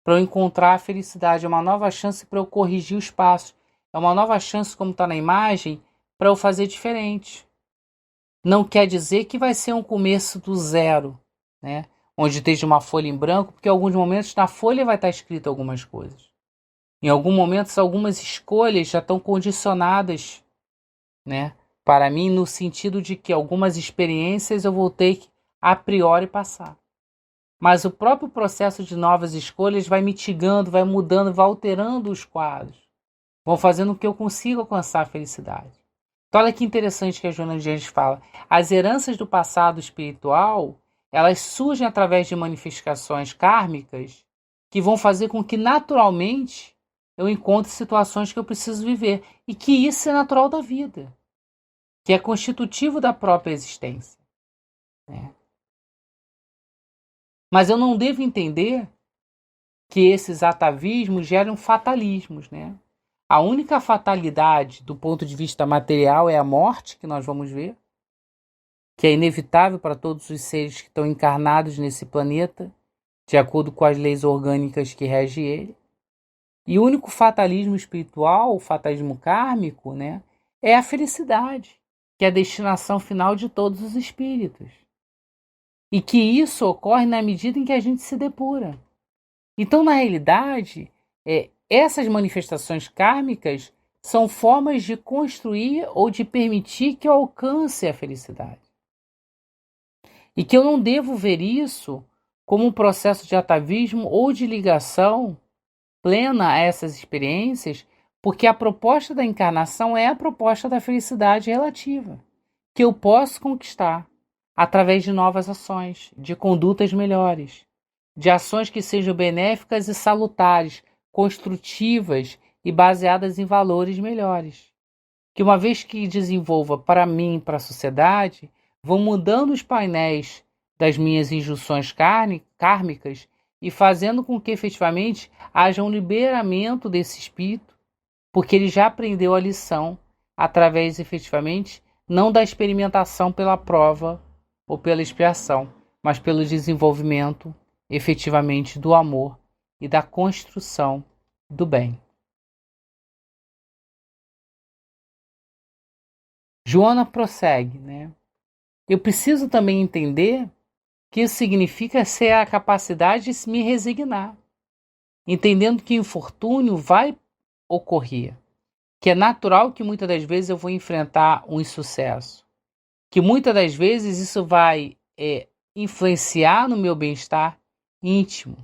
para eu encontrar a felicidade, é uma nova chance para eu corrigir os passos, é uma nova chance, como está na imagem, para eu fazer diferente. Não quer dizer que vai ser um começo do zero, né? Onde esteja uma folha em branco, porque em alguns momentos na folha vai estar escrito algumas coisas. Em alguns momentos, algumas escolhas já estão condicionadas, né, para mim, no sentido de que algumas experiências eu vou ter que, a priori, passar. Mas o próprio processo de novas escolhas vai mitigando, vai mudando, vai alterando os quadros. Vão fazendo com que eu consiga alcançar a felicidade. Então, olha que interessante que a Joana de Anjos fala. As heranças do passado espiritual, elas surgem através de manifestações kármicas que vão fazer com que, naturalmente, eu encontre situações que eu preciso viver. E que isso é natural da vida. Que é constitutivo da própria existência. Né? Mas eu não devo entender que esses atavismos geram fatalismos, né? A única fatalidade do ponto de vista material é a morte, que nós vamos ver, que é inevitável para todos os seres que estão encarnados nesse planeta, de acordo com as leis orgânicas que regem ele. E o único fatalismo espiritual, o fatalismo kármico, né, é a felicidade, que é a destinação final de todos os espíritos. E que isso ocorre na medida em que a gente se depura. Então, na realidade, essas manifestações kármicas são formas de construir ou de permitir que eu alcance a felicidade. E que eu não devo ver isso como um processo de atavismo ou de ligação plena a essas experiências, porque a proposta da encarnação é a proposta da felicidade relativa, que eu posso conquistar através de novas ações, de condutas melhores, de ações que sejam benéficas e salutares, construtivas e baseadas em valores melhores. Que uma vez que desenvolva para mim e para a sociedade, vão mudando os painéis das minhas injunções kármicas e fazendo com que efetivamente haja um liberamento desse espírito, porque ele já aprendeu a lição através efetivamente não da experimentação pela prova ou pela expiação, mas pelo desenvolvimento efetivamente do amor e da construção do bem. Joana prossegue, né? Eu preciso também entender que isso significa ser a capacidade de me resignar, entendendo que o infortúnio vai ocorrer, que é natural que muitas das vezes eu vou enfrentar um insucesso, que muitas das vezes isso vai influenciar no meu bem-estar íntimo,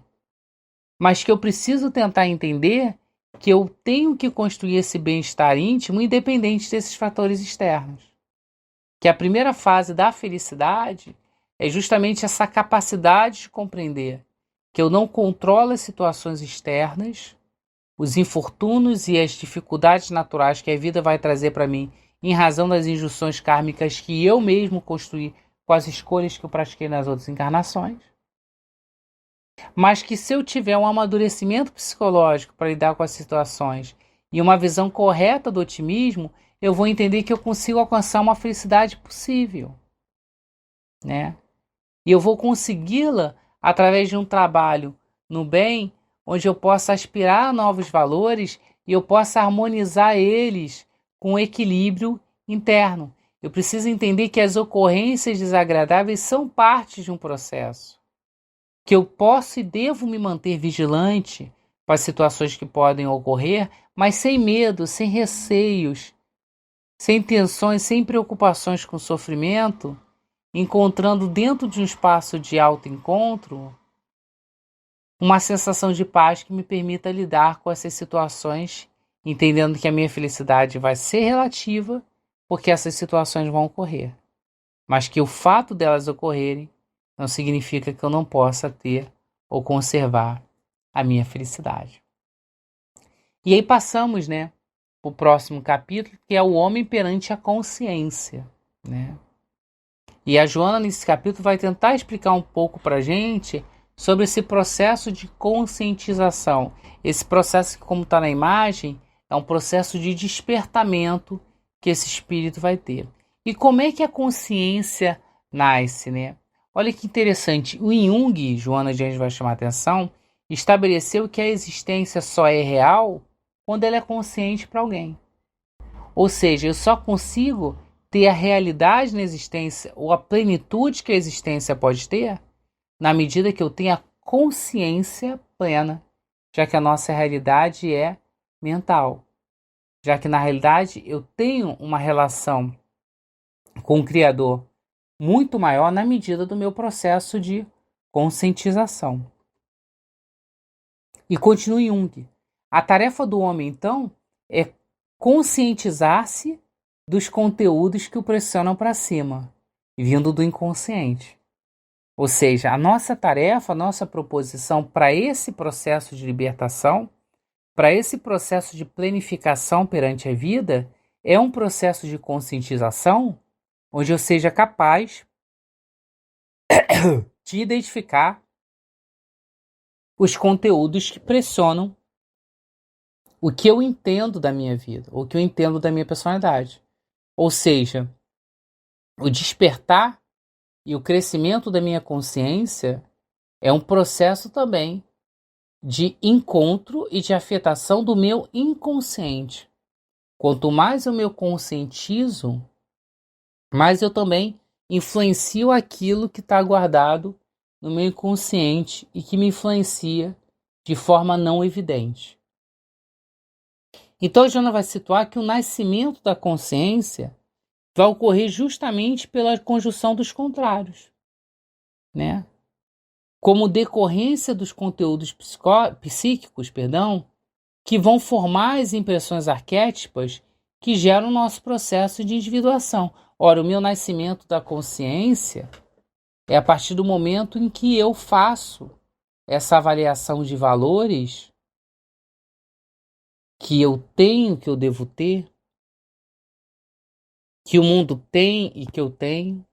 mas que eu preciso tentar entender que eu tenho que construir esse bem-estar íntimo independente desses fatores externos. Que a primeira fase da felicidade é justamente essa capacidade de compreender que eu não controlo as situações externas, os infortúnios e as dificuldades naturais que a vida vai trazer para mim em razão das injunções kármicas que eu mesmo construí com as escolhas que eu pratiquei nas outras encarnações. Mas que se eu tiver um amadurecimento psicológico para lidar com as situações e uma visão correta do otimismo, eu vou entender que eu consigo alcançar uma felicidade possível, né? E eu vou consegui-la através de um trabalho no bem, onde eu possa aspirar a novos valores e eu possa harmonizar eles com equilíbrio interno. Eu preciso entender que as ocorrências desagradáveis são parte de um processo, que eu posso e devo me manter vigilante para as situações que podem ocorrer, mas sem medo, sem receios, sem tensões, sem preocupações com sofrimento, encontrando dentro de um espaço de autoencontro uma sensação de paz que me permita lidar com essas situações, entendendo que a minha felicidade vai ser relativa, porque essas situações vão ocorrer, mas que o fato delas ocorrerem não significa que eu não possa ter ou conservar a minha felicidade. E aí passamos, né, para o próximo capítulo, que é o homem perante a consciência, né? E a Joana, nesse capítulo, vai tentar explicar um pouco para a gente sobre esse processo de conscientização. Esse processo que, como está na imagem, é um processo de despertamento que esse espírito vai ter. E como é que a consciência nasce, né? Olha que interessante. O Jung, Joana de Anjos vai chamar a atenção, estabeleceu que a existência só é real quando ela é consciente para alguém. Ou seja, eu só consigo ter a realidade na existência, ou a plenitude que a existência pode ter, na medida que eu tenha consciência plena, já que a nossa realidade é mental. Já que na realidade eu tenho uma relação com o Criador muito maior na medida do meu processo de conscientização. E continua Jung. A tarefa do homem, então, é conscientizar-se dos conteúdos que o pressionam para cima, vindo do inconsciente. Ou seja, a nossa tarefa, a nossa proposição para esse processo de libertação, para esse processo de planificação perante a vida, é um processo de conscientização onde eu seja capaz de identificar os conteúdos que pressionam o que eu entendo da minha vida, o que eu entendo da minha personalidade. Ou seja, o despertar e o crescimento da minha consciência é um processo também de encontro e de afetação do meu inconsciente. Quanto mais eu me conscientizo, mais eu também influencio aquilo que está guardado no meu inconsciente e que me influencia de forma não evidente. Então, a Joana vai situar que o nascimento da consciência vai ocorrer justamente pela conjunção dos contrários, né? Como decorrência dos conteúdos psíquicos, que vão formar as impressões arquétipas que geram o nosso processo de individuação. Ora, o meu nascimento da consciência é a partir do momento em que eu faço essa avaliação de valores que eu tenho, que eu devo ter, que o mundo tem e que eu tenho.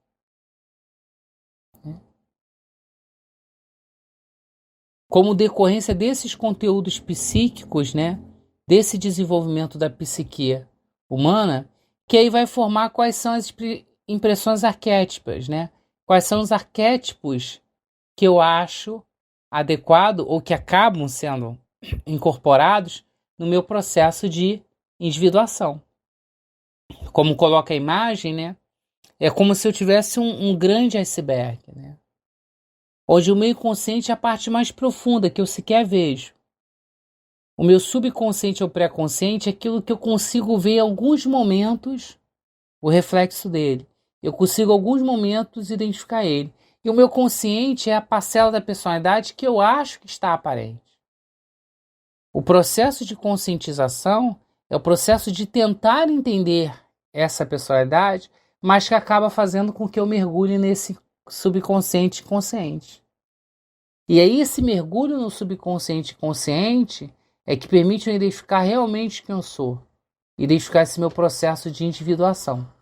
Como decorrência desses conteúdos psíquicos, né, desse desenvolvimento da psique humana, que aí vai formar quais são as impressões arquétipas, né? Quais são os arquétipos que eu acho adequado ou que acabam sendo incorporados no meu processo de individuação. Como coloca a imagem, né? É como se eu tivesse um grande iceberg, né? Onde o meu inconsciente é a parte mais profunda que eu sequer vejo. O meu subconsciente ou pré-consciente é aquilo que eu consigo ver em alguns momentos o reflexo dele. Eu consigo em alguns momentos identificar ele. E o meu consciente é a parcela da personalidade que eu acho que está aparente. O processo de conscientização é o processo de tentar entender essa personalidade, mas que acaba fazendo com que eu mergulhe nesse subconsciente e consciente. E aí esse mergulho no subconsciente e consciente é que permite eu identificar realmente quem eu sou. Identificar esse meu processo de individuação.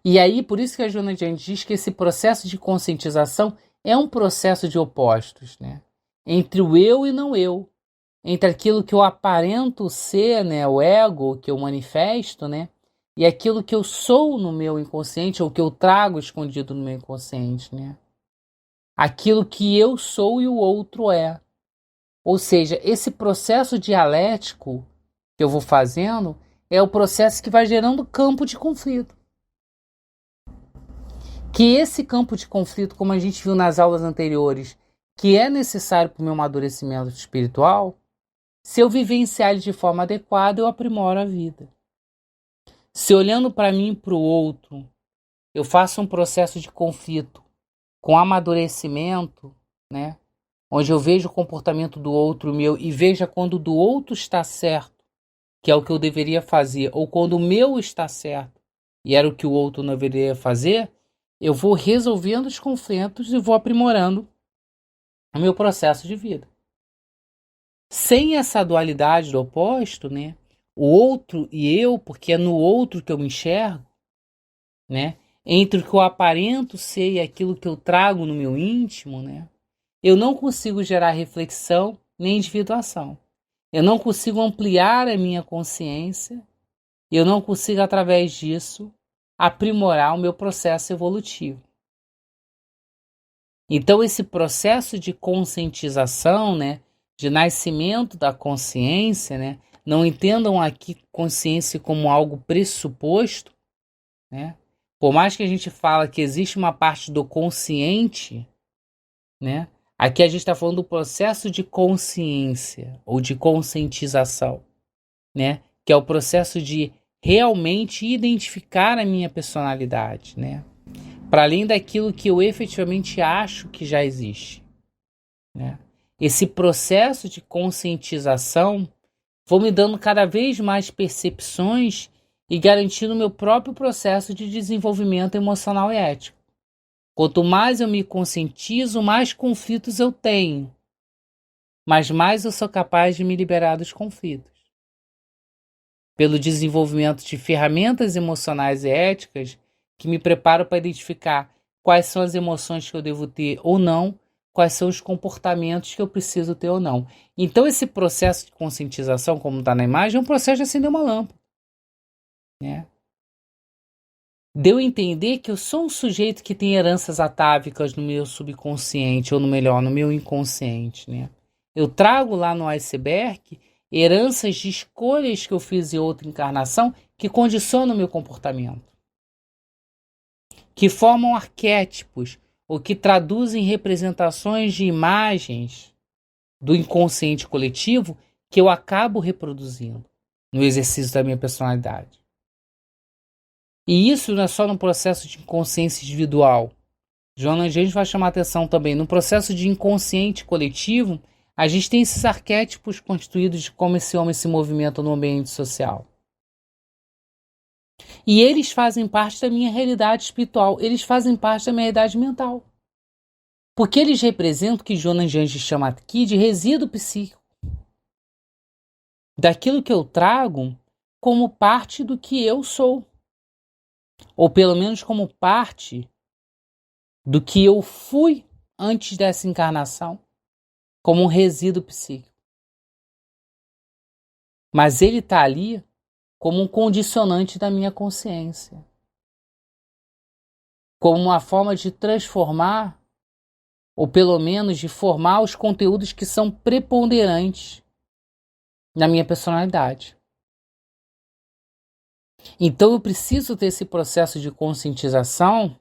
E aí, por isso que a Joana de Andes diz que esse processo de conscientização é um processo de opostos, né? Entre o eu e não eu. Entre aquilo que eu aparento ser, né, o ego, que eu manifesto, né, e aquilo que eu sou no meu inconsciente, ou que eu trago escondido no meu inconsciente, né? Aquilo que eu sou e o outro é. Ou seja, esse processo dialético que eu vou fazendo é o processo que vai gerando campo de conflito. Que esse campo de conflito, como a gente viu nas aulas anteriores, que é necessário para o meu amadurecimento espiritual, se eu vivenciar ele de forma adequada, eu aprimoro a vida. Se olhando para mim e para o outro, eu faço um processo de conflito com amadurecimento, né? Onde eu vejo o comportamento do outro meu e veja quando o do outro está certo, que é o que eu deveria fazer, ou quando o meu está certo e era o que o outro não deveria fazer, eu vou resolvendo os conflitos e vou aprimorando o meu processo de vida. Sem essa dualidade do oposto, né? O outro e eu, porque é no outro que eu me enxergo, né? Entre o que eu aparento ser e aquilo que eu trago no meu íntimo, né? Eu não consigo gerar reflexão nem individuação. Eu não consigo ampliar a minha consciência. Eu não consigo, através disso, aprimorar o meu processo evolutivo. Então, esse processo de conscientização, né, de nascimento da consciência, né, não entendam aqui consciência como algo pressuposto, né? Por mais que a gente fala que existe uma parte do consciente, né, aqui a gente está falando do processo de consciência ou de conscientização, né, que é o processo de realmente identificar a minha personalidade, né? Para além daquilo que eu efetivamente acho que já existe, né? Esse processo de conscientização vou me dando cada vez mais percepções e garantindo o meu próprio processo de desenvolvimento emocional e ético. Quanto mais eu me conscientizo, mais conflitos eu tenho, mas mais eu sou capaz de me liberar dos conflitos. Pelo desenvolvimento de ferramentas emocionais e éticas que me preparam para identificar quais são as emoções que eu devo ter ou não, quais são os comportamentos que eu preciso ter ou não. Então esse processo de conscientização, como está na imagem, é um processo de acender uma lâmpada, né? De eu entender que eu sou um sujeito que tem heranças atávicas no meu subconsciente, ou no melhor, no meu inconsciente, né? Eu trago lá no iceberg heranças de escolhas que eu fiz em outra encarnação que condicionam o meu comportamento, que formam arquétipos ou que traduzem representações de imagens do inconsciente coletivo que eu acabo reproduzindo no exercício da minha personalidade. E isso não é só no processo de consciência individual. Joana de Anjos vai chamar a atenção também. No processo de inconsciente coletivo, a gente tem esses arquétipos constituídos de como esse homem se movimenta no ambiente social. E eles fazem parte da minha realidade espiritual. Eles fazem parte da minha realidade mental. Porque eles representam o que Joana de Anjos chama aqui de resíduo psíquico. Daquilo que eu trago como parte do que eu sou. Ou pelo menos como parte do que eu fui antes dessa encarnação, como um resíduo psíquico. Mas ele está ali como um condicionante da minha consciência, como uma forma de transformar, ou pelo menos de formar os conteúdos que são preponderantes na minha personalidade. Então eu preciso ter esse processo de conscientização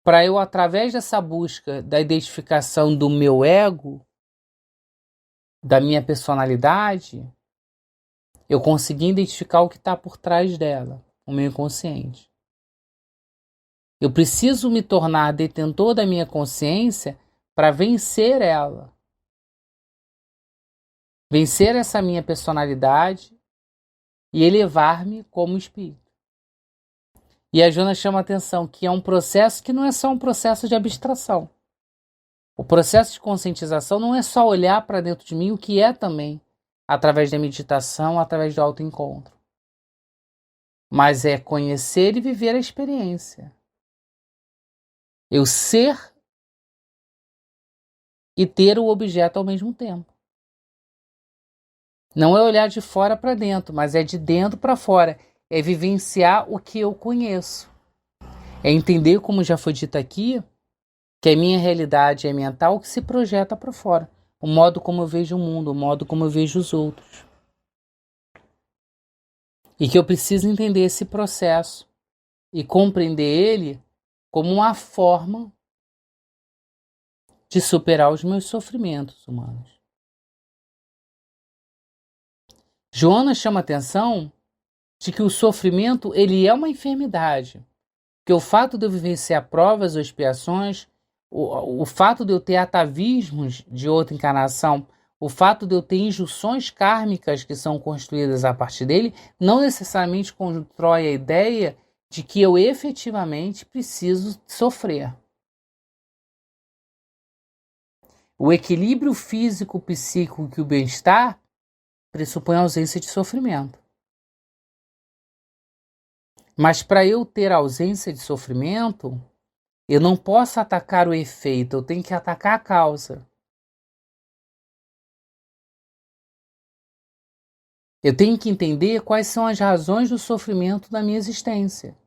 para eu, através dessa busca da identificação do meu ego, da minha personalidade, eu conseguir identificar o que está por trás dela, o meu inconsciente. Eu preciso me tornar detentor da minha consciência para vencer ela. Vencer essa minha personalidade e elevar-me como espírito. E a Joana chama a atenção que é um processo que não é só um processo de abstração. O processo de conscientização não é só olhar para dentro de mim, o que é também, através da meditação, através do autoencontro. Mas é conhecer e viver a experiência. Eu ser e ter o objeto ao mesmo tempo. Não é olhar de fora para dentro, mas é de dentro para fora. É vivenciar o que eu conheço. É entender, como já foi dito aqui, que a minha realidade é mental que se projeta para fora. O modo como eu vejo o mundo, o modo como eu vejo os outros. E que eu preciso entender esse processo e compreender ele como uma forma de superar os meus sofrimentos humanos. Joana chama a atenção de que o sofrimento ele é uma enfermidade. Que o fato de eu vivenciar provas ou expiações, o fato de eu ter atavismos de outra encarnação, o fato de eu ter injunções kármicas que são construídas a partir dele, não necessariamente constrói a ideia de que eu efetivamente preciso sofrer. O equilíbrio físico, psíquico e o bem-estar pressupõe a ausência de sofrimento. Mas para eu ter ausência de sofrimento, eu não posso atacar o efeito, eu tenho que atacar a causa. Eu tenho que entender quais são as razões do sofrimento da minha existência.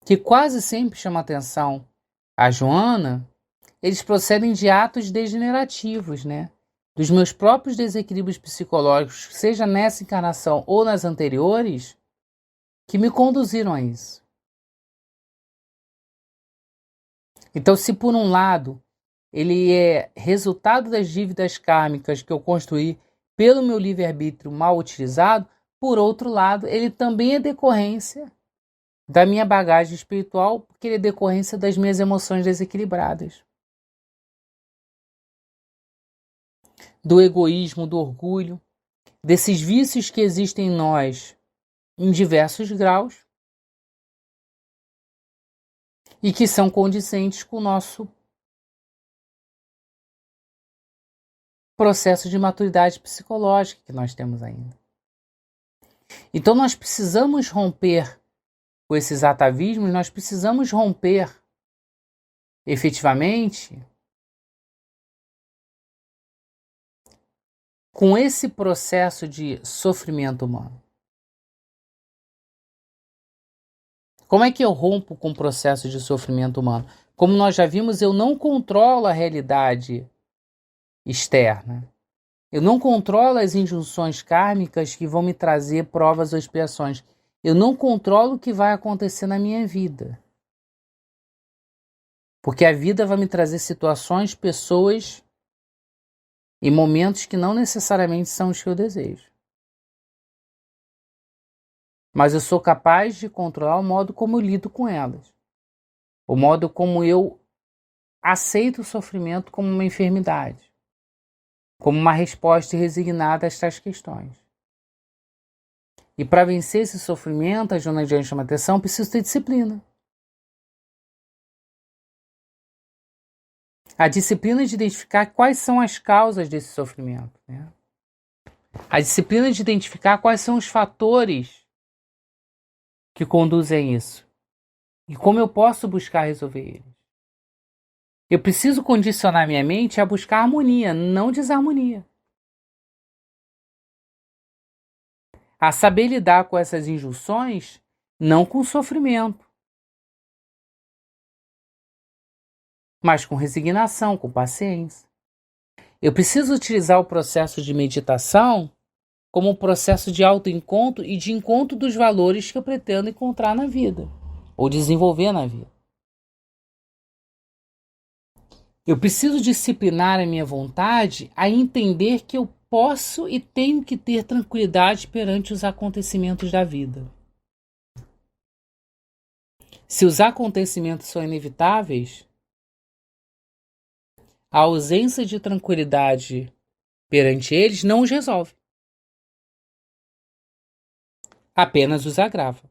Que quase sempre chama atenção a Joana, eles procedem de atos degenerativos, né? Dos meus próprios desequilíbrios psicológicos, seja nessa encarnação ou nas anteriores, que me conduziram a isso. Então, se por um lado ele é resultado das dívidas kármicas que eu construí pelo meu livre-arbítrio mal utilizado, por outro lado, ele também é decorrência da minha bagagem espiritual, porque ele é decorrência das minhas emoções desequilibradas. Do egoísmo, do orgulho, desses vícios que existem em nós em diversos graus e que são condizentes com o nosso processo de maturidade psicológica que nós temos ainda. Então nós precisamos romper com esses atavismos, nós precisamos romper efetivamente com esse processo de sofrimento humano. Como é que eu rompo com o processo de sofrimento humano? Como nós já vimos, eu não controlo a realidade externa. Eu não controlo as injunções kármicas que vão me trazer provas ou expiações. Eu não controlo o que vai acontecer na minha vida. Porque a vida vai me trazer situações, pessoas e momentos que não necessariamente são os que eu desejo. Mas eu sou capaz de controlar o modo como eu lido com elas. O modo como eu aceito o sofrimento como uma enfermidade. Como uma resposta resignada a estas questões. E para vencer esse sofrimento, a Joana de Anjos chama atenção, preciso ter disciplina. A disciplina de identificar quais são as causas desse sofrimento. Né? A disciplina de identificar quais são os fatores que conduzem a isso. E como eu posso buscar resolver eles. Eu preciso condicionar minha mente a buscar harmonia, não desarmonia. A saber lidar com essas injunções, não com sofrimento, mas com resignação, com paciência. Eu preciso utilizar o processo de meditação como um processo de autoencontro e de encontro dos valores que eu pretendo encontrar na vida, ou desenvolver na vida. Eu preciso disciplinar a minha vontade a entender que eu posso e tenho que ter tranquilidade perante os acontecimentos da vida. Se os acontecimentos são inevitáveis, a ausência de tranquilidade perante eles não os resolve. Apenas os agrava.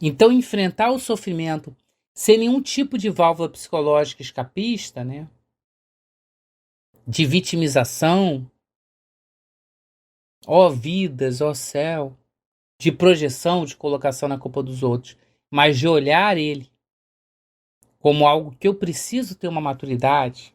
Então, enfrentar o sofrimento sem nenhum tipo de válvula psicológica escapista, né? De vitimização, ó vidas, ó céu, de projeção, de colocação na culpa dos outros, mas de olhar ele como algo que eu preciso ter uma maturidade,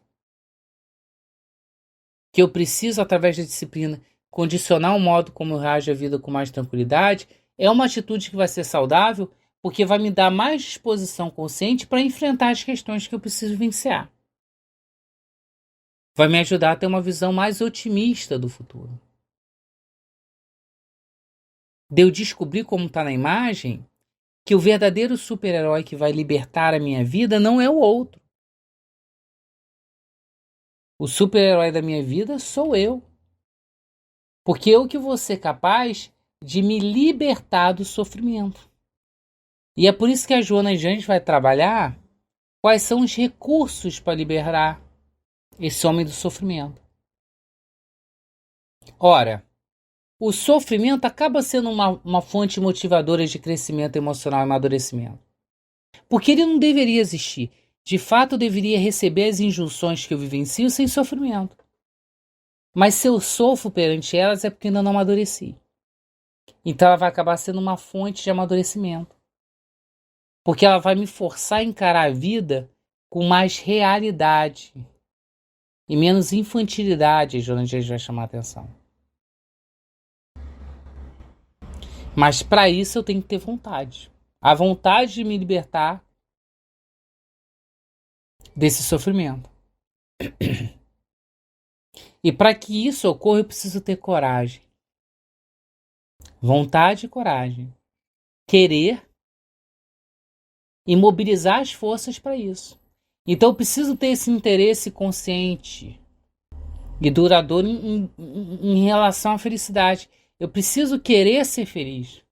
que eu preciso, através da disciplina, condicionar o modo como eu reajo à vida com mais tranquilidade, é uma atitude que vai ser saudável, porque vai me dar mais disposição consciente para enfrentar as questões que eu preciso vencer. Vai me ajudar a ter uma visão mais otimista do futuro. De eu descobrir, como está na imagem, que o verdadeiro super-herói que vai libertar a minha vida não é o outro. O super-herói da minha vida sou eu. Porque eu que vou ser capaz de me libertar do sofrimento. E é por isso que a Joana Jandes vai trabalhar quais são os recursos para liberar esse homem do sofrimento. Ora, o sofrimento acaba sendo uma fonte motivadora de crescimento emocional e amadurecimento. Porque ele não deveria existir. De fato, eu deveria receber as injunções que eu vivencio sem sofrimento. Mas se eu sofro perante elas é porque ainda não amadureci. Então ela vai acabar sendo uma fonte de amadurecimento. Porque ela vai me forçar a encarar a vida com mais realidade e menos infantilidade, onde a gente vai chamar a atenção. Mas para isso eu tenho que ter vontade. A vontade de me libertar desse sofrimento. E para que isso ocorra, eu preciso ter coragem. Vontade e coragem. Querer e mobilizar as forças para isso. Então eu preciso ter esse interesse consciente e duradouro em relação à felicidade. Eu preciso querer ser feliz.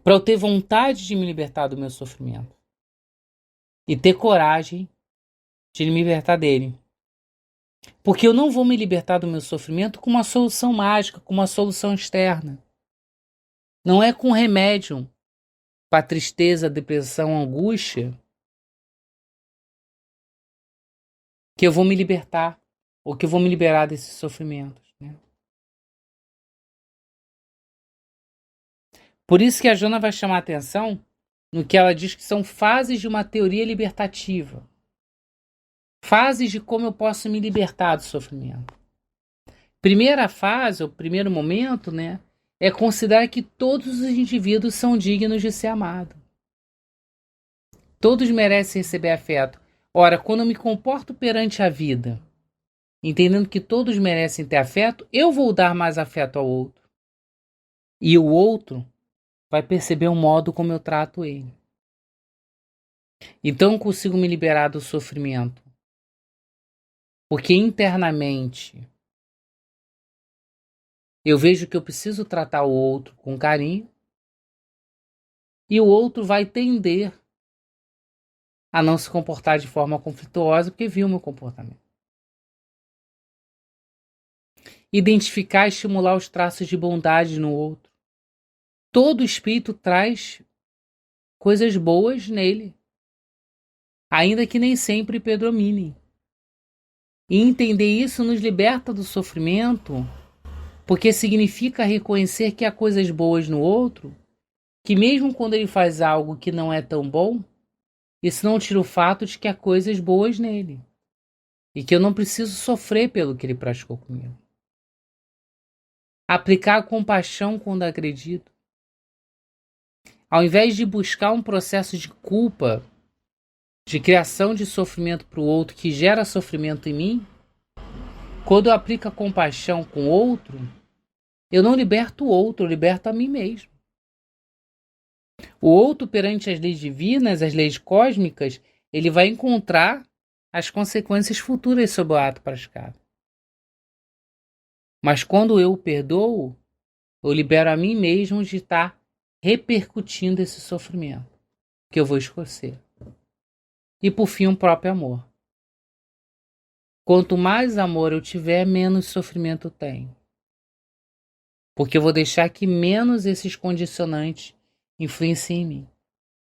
Para eu ter vontade de me libertar do meu sofrimento. E ter coragem de me libertar dele. Porque eu não vou me libertar do meu sofrimento com uma solução mágica, com uma solução externa. Não é com remédio para tristeza, depressão, angústia que eu vou me libertar ou que eu vou me liberar desses sofrimentos, né? Por isso que a Joana vai chamar a atenção no que ela diz que são fases de uma teoria libertativa. Fases de como eu posso me libertar do sofrimento. Primeira fase, o primeiro momento, né, é considerar que todos os indivíduos são dignos de ser amados. Todos merecem receber afeto. Ora, quando eu me comporto perante a vida, entendendo que todos merecem ter afeto, eu vou dar mais afeto ao outro. E o outro vai perceber o modo como eu trato ele. Então eu consigo me liberar do sofrimento. Porque internamente eu vejo que eu preciso tratar o outro com carinho e o outro vai tender a não se comportar de forma conflituosa porque viu o meu comportamento. Identificar e estimular os traços de bondade no outro. Todo espírito traz coisas boas nele, ainda que nem sempre predominem. E entender isso nos liberta do sofrimento, porque significa reconhecer que há coisas boas no outro, que mesmo quando ele faz algo que não é tão bom, isso não tira o fato de que há coisas boas nele. E que eu não preciso sofrer pelo que ele praticou comigo. Aplicar compaixão quando agredido. Ao invés de buscar um processo de culpa, de criação de sofrimento para o outro que gera sofrimento em mim, quando eu aplico a compaixão com o outro, eu não liberto o outro, eu liberto a mim mesmo. O outro, perante as leis divinas, as leis cósmicas, ele vai encontrar as consequências futuras sobre o ato praticado. Mas quando eu o perdoo, eu libero a mim mesmo de estar repercutindo esse sofrimento que eu vou escolher. E por fim, o próprio amor. Quanto mais amor eu tiver, menos sofrimento eu tenho. Porque eu vou deixar que menos esses condicionantes influenciem em mim.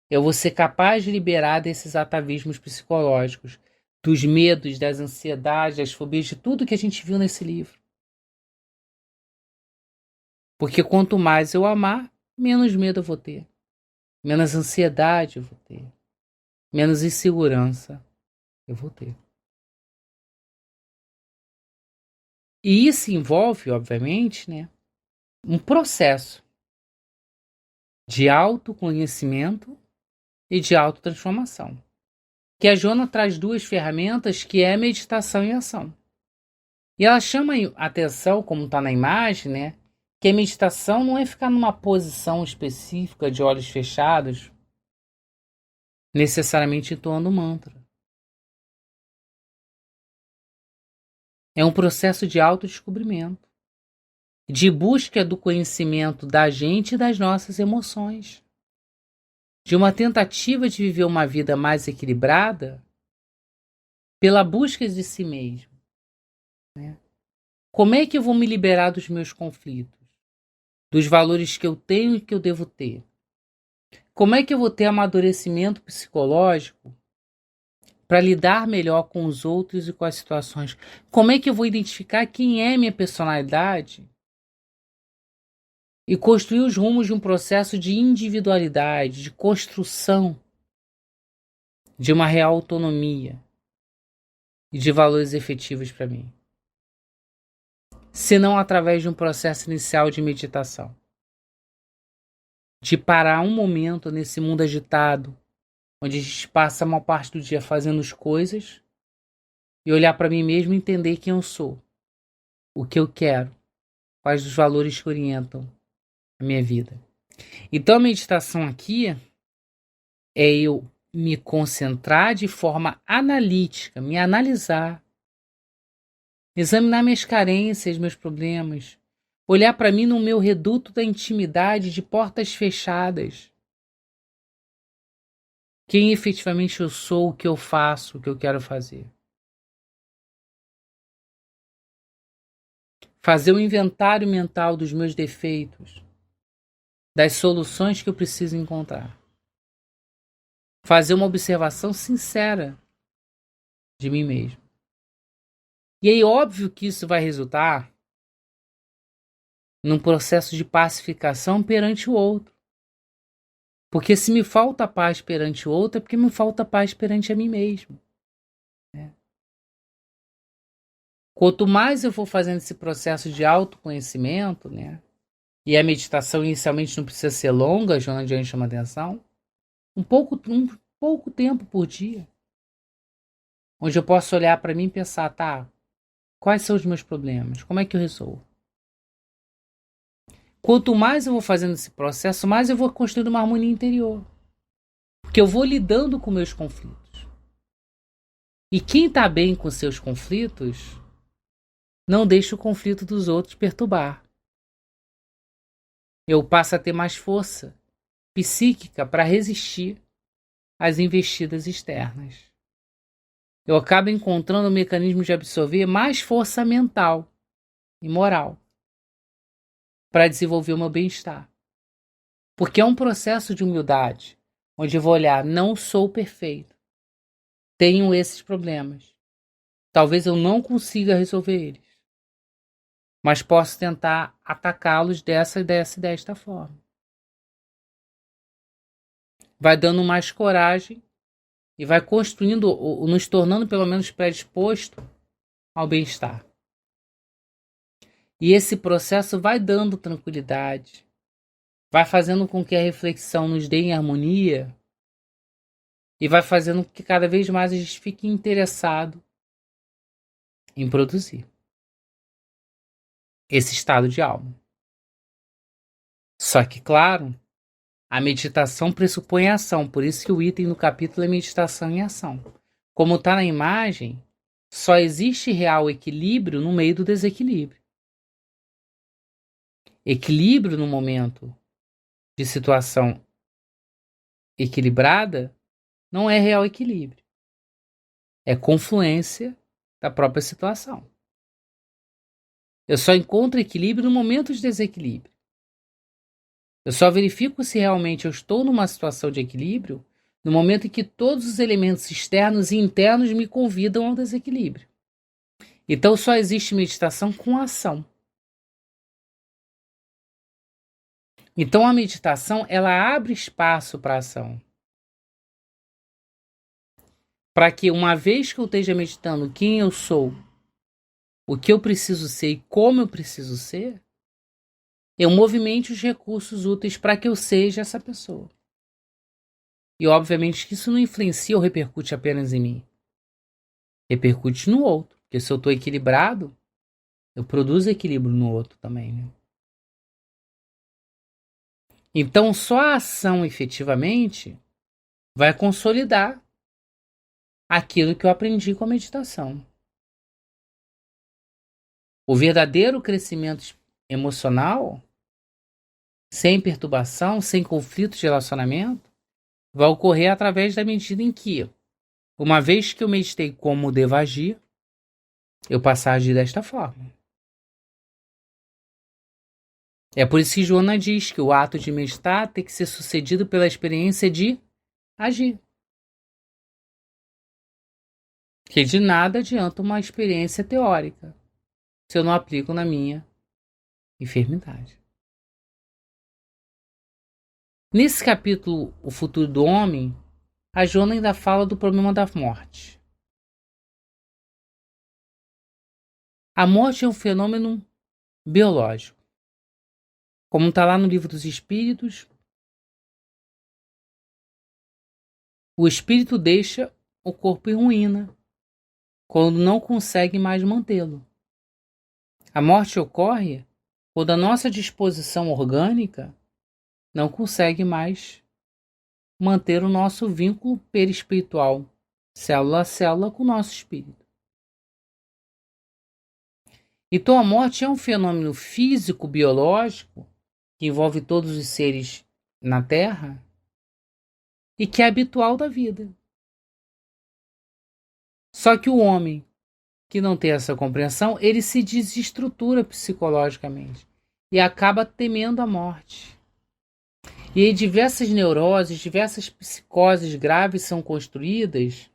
Eu vou ser capaz de liberar desses atavismos psicológicos, dos medos, das ansiedades, das fobias, de tudo que a gente viu nesse livro. Porque quanto mais eu amar, menos medo eu vou ter. Menos ansiedade eu vou ter. Menos insegurança eu vou ter. E isso envolve, obviamente, né, um processo de autoconhecimento e de autotransformação. Que a Joana traz duas ferramentas, que é meditação e ação. E ela chama a atenção, como está na imagem, né, que a meditação não é ficar numa posição específica de olhos fechados, necessariamente entoando mantra. É um processo de autodescobrimento, de busca do conhecimento da gente e das nossas emoções, de uma tentativa de viver uma vida mais equilibrada pela busca de si mesmo. Né? Como é que eu vou me liberar dos meus conflitos? Dos valores que eu tenho e que eu devo ter? Como é que eu vou ter amadurecimento psicológico para lidar melhor com os outros e com as situações? Como é que eu vou identificar quem é minha personalidade e construir os rumos de um processo de individualidade, de construção de uma real autonomia e de valores efetivos para mim? Se não através de um processo inicial de meditação. De parar um momento nesse mundo agitado, onde a gente passa a maior parte do dia fazendo as coisas, e olhar para mim mesmo e entender quem eu sou, o que eu quero, quais os valores que orientam a minha vida. Então a meditação aqui é eu me concentrar de forma analítica, me analisar, examinar minhas carências, meus problemas, olhar para mim no meu reduto da intimidade, de portas fechadas. Quem efetivamente eu sou, o que eu faço, o que eu quero fazer. Fazer um inventário mental dos meus defeitos, das soluções que eu preciso encontrar. Fazer uma observação sincera de mim mesmo. E aí, óbvio que isso vai resultar num processo de pacificação perante o outro. Porque se me falta paz perante o outro, é porque me falta paz perante a mim mesmo. Né? Quanto mais eu for fazendo esse processo de autoconhecimento, né? E a meditação inicialmente não precisa ser longa, Joana de Anjos chama atenção, um pouco tempo por dia, onde eu posso olhar para mim e pensar, tá, quais são os meus problemas? Como é que eu resolvo? Quanto mais eu vou fazendo esse processo, mais eu vou construindo uma harmonia interior. Porque eu vou lidando com meus conflitos. E quem está bem com seus conflitos, não deixa o conflito dos outros perturbar. Eu passo a ter mais força psíquica para resistir às investidas externas. Eu acabo encontrando um mecanismo de absorver mais força mental e moral para desenvolver o meu bem-estar. Porque é um processo de humildade, onde eu vou olhar, não sou perfeito, tenho esses problemas. Talvez eu não consiga resolver eles, mas posso tentar atacá-los desta forma. Vai dando mais coragem e vai construindo, ou nos tornando pelo menos predisposto ao bem-estar. E esse processo vai dando tranquilidade, vai fazendo com que a reflexão nos dê em harmonia e vai fazendo com que cada vez mais a gente fique interessado em produzir esse estado de alma. Só que, claro, a meditação pressupõe ação, por isso que o item no capítulo é meditação em ação. Como está na imagem, só existe real equilíbrio no meio do desequilíbrio. Equilíbrio no momento de situação equilibrada não é real equilíbrio. É confluência da própria situação. Eu só encontro equilíbrio no momento de desequilíbrio. Eu só verifico se realmente eu estou numa situação de equilíbrio no momento em que todos os elementos externos e internos me convidam ao desequilíbrio. Então só existe meditação com ação. Então a meditação, ela abre espaço para a ação. Para que uma vez que eu esteja meditando quem eu sou, o que eu preciso ser e como eu preciso ser, eu movimente os recursos úteis para que eu seja essa pessoa. E obviamente que isso não influencia ou repercute apenas em mim. Repercute no outro. Porque se eu estou equilibrado, eu produzo equilíbrio no outro também, né? Então só a ação efetivamente vai consolidar aquilo que eu aprendi com a meditação. O verdadeiro crescimento emocional, sem perturbação, sem conflito de relacionamento, vai ocorrer através da medida em que, uma vez que eu meditei como devo agir, eu passar a agir desta forma. É por isso que Joana diz que o ato de meditar tem que ser sucedido pela experiência de agir. Que de nada adianta uma experiência teórica se eu não aplico na minha enfermidade. Nesse capítulo, O Futuro do Homem, a Joana ainda fala do problema da morte. A morte é um fenômeno biológico. Como está lá no Livro dos Espíritos, o espírito deixa o corpo em ruína quando não consegue mais mantê-lo. A morte ocorre quando a nossa disposição orgânica não consegue mais manter o nosso vínculo perispiritual, célula a célula, com o nosso espírito. Então a morte é um fenômeno físico, biológico, que envolve todos os seres na Terra e que é habitual da vida. Só que o homem que não tem essa compreensão, ele se desestrutura psicologicamente e acaba temendo a morte. E aí diversas neuroses, diversas psicoses graves são construídas,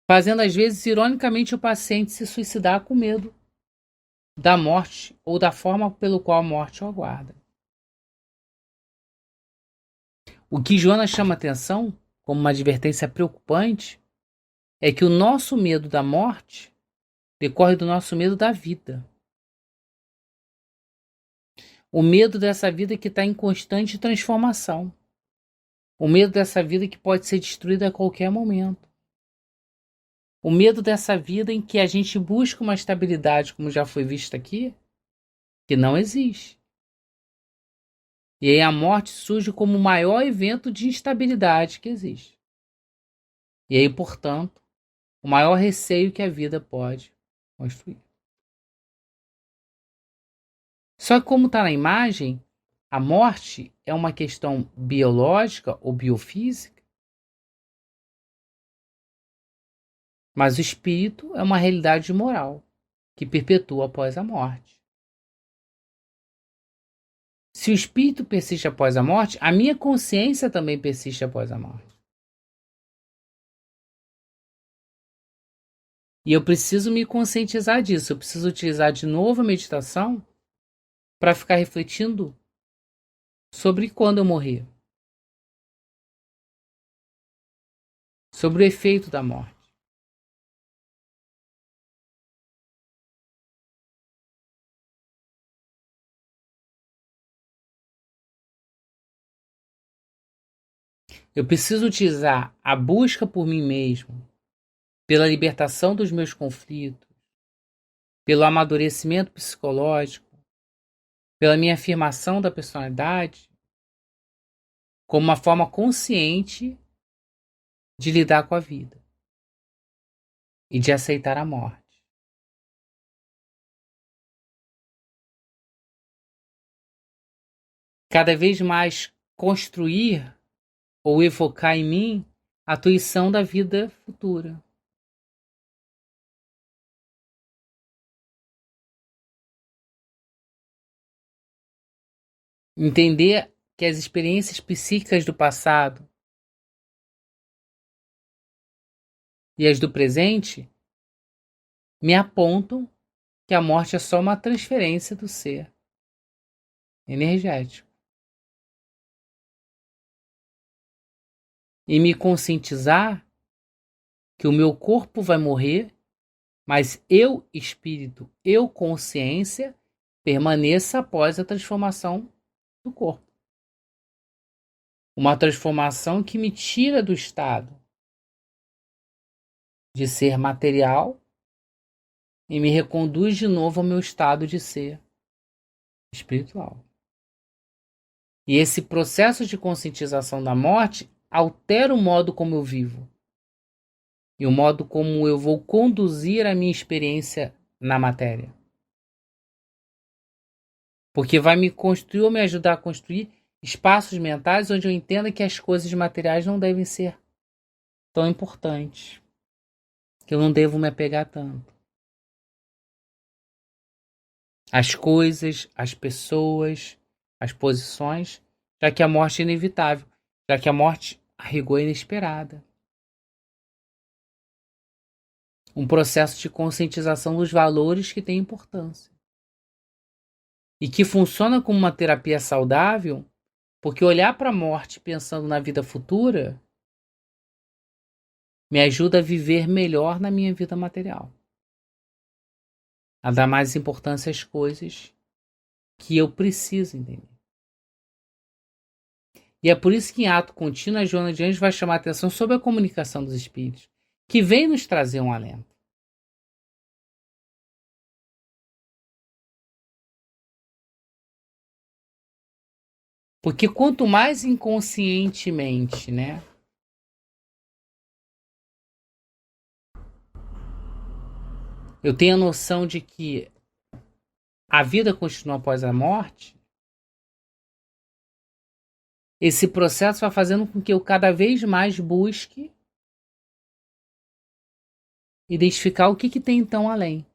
fazendo às vezes ironicamente o paciente se suicidar com medo da morte ou da forma pelo qual a morte o aguarda. O que Jonas chama atenção como uma advertência preocupante é que o nosso medo da morte decorre do nosso medo da vida. O medo dessa vida que está em constante transformação. O medo dessa vida que pode ser destruída a qualquer momento. O medo dessa vida em que a gente busca uma estabilidade, como já foi visto aqui, que não existe. E aí a morte surge como o maior evento de instabilidade que existe. E aí, portanto, o maior receio que a vida pode construir. Só que como está na imagem, a morte é uma questão biológica ou biofísica, mas o espírito é uma realidade moral que perpetua após a morte. Se o espírito persiste após a morte, a minha consciência também persiste após a morte. E eu preciso me conscientizar disso. Eu preciso utilizar de novo a meditação para ficar refletindo sobre quando eu morrer. Sobre o efeito da morte. Eu preciso utilizar a busca por mim mesmo, pela libertação dos meus conflitos, pelo amadurecimento psicológico, pela minha afirmação da personalidade, como uma forma consciente de lidar com a vida e de aceitar a morte. Cada vez mais construir ou evocar em mim a tuição da vida futura. Entender que as experiências psíquicas do passado e as do presente me apontam que a morte é só uma transferência do ser energético. E me conscientizar que o meu corpo vai morrer, mas eu, espírito, eu, consciência, permaneça após a transformação do corpo. Uma transformação que me tira do estado de ser material e me reconduz de novo ao meu estado de ser espiritual. E esse processo de conscientização da morte altera o modo como eu vivo e o modo como eu vou conduzir a minha experiência na matéria. Porque vai me construir ou me ajudar a construir espaços mentais onde eu entenda que as coisas materiais não devem ser tão importantes, que eu não devo me apegar tanto. As coisas, as pessoas, as posições, já que a morte é inevitável, já que a morte, a rigor, é inesperada. Um processo de conscientização dos valores que têm importância. E que funciona como uma terapia saudável, porque olhar para a morte pensando na vida futura me ajuda a viver melhor na minha vida material. A dar mais importância às coisas que eu preciso entender. E é por isso que em ato contínuo a Joana de Anjos vai chamar a atenção sobre a comunicação dos espíritos, que vem nos trazer um alento. Porque quanto mais inconscientemente, eu tenho a noção de que a vida continua após a morte, esse processo vai fazendo com que eu cada vez mais busque identificar o que tem então além.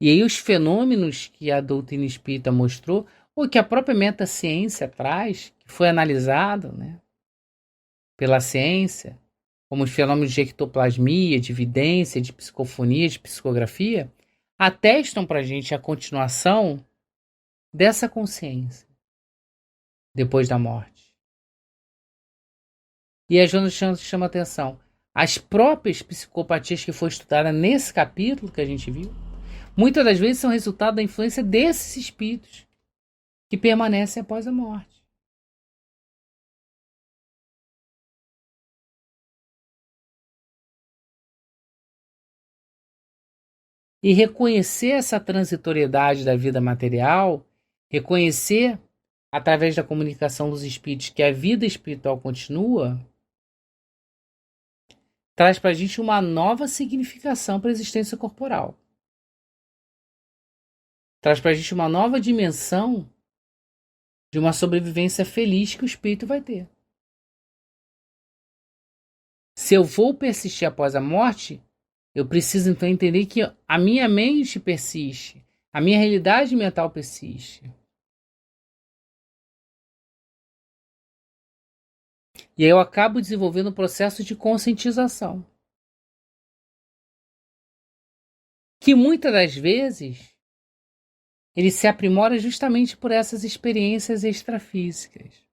E aí os fenômenos que a doutrina espírita mostrou, ou que a própria metaciência traz, que foi analisado pela ciência, como os fenômenos de ectoplasmia, de evidência, de psicofonia, de psicografia, atestam para a gente a continuação dessa consciência depois da morte. E a Joana chama atenção. As próprias psicopatias que foi estudada nesse capítulo que a gente viu, muitas das vezes são resultado da influência desses espíritos que permanecem após a morte. E reconhecer essa transitoriedade da vida material, reconhecer, através da comunicação dos espíritos, que a vida espiritual continua, traz para a gente uma nova significação para a existência corporal. Traz para a gente uma nova dimensão de uma sobrevivência feliz que o espírito vai ter. Se eu vou persistir após a morte, eu preciso então entender que a minha mente persiste, a minha realidade mental persiste. E aí eu acabo desenvolvendo um processo de conscientização. Que muitas das vezes ele se aprimora justamente por essas experiências extrafísicas.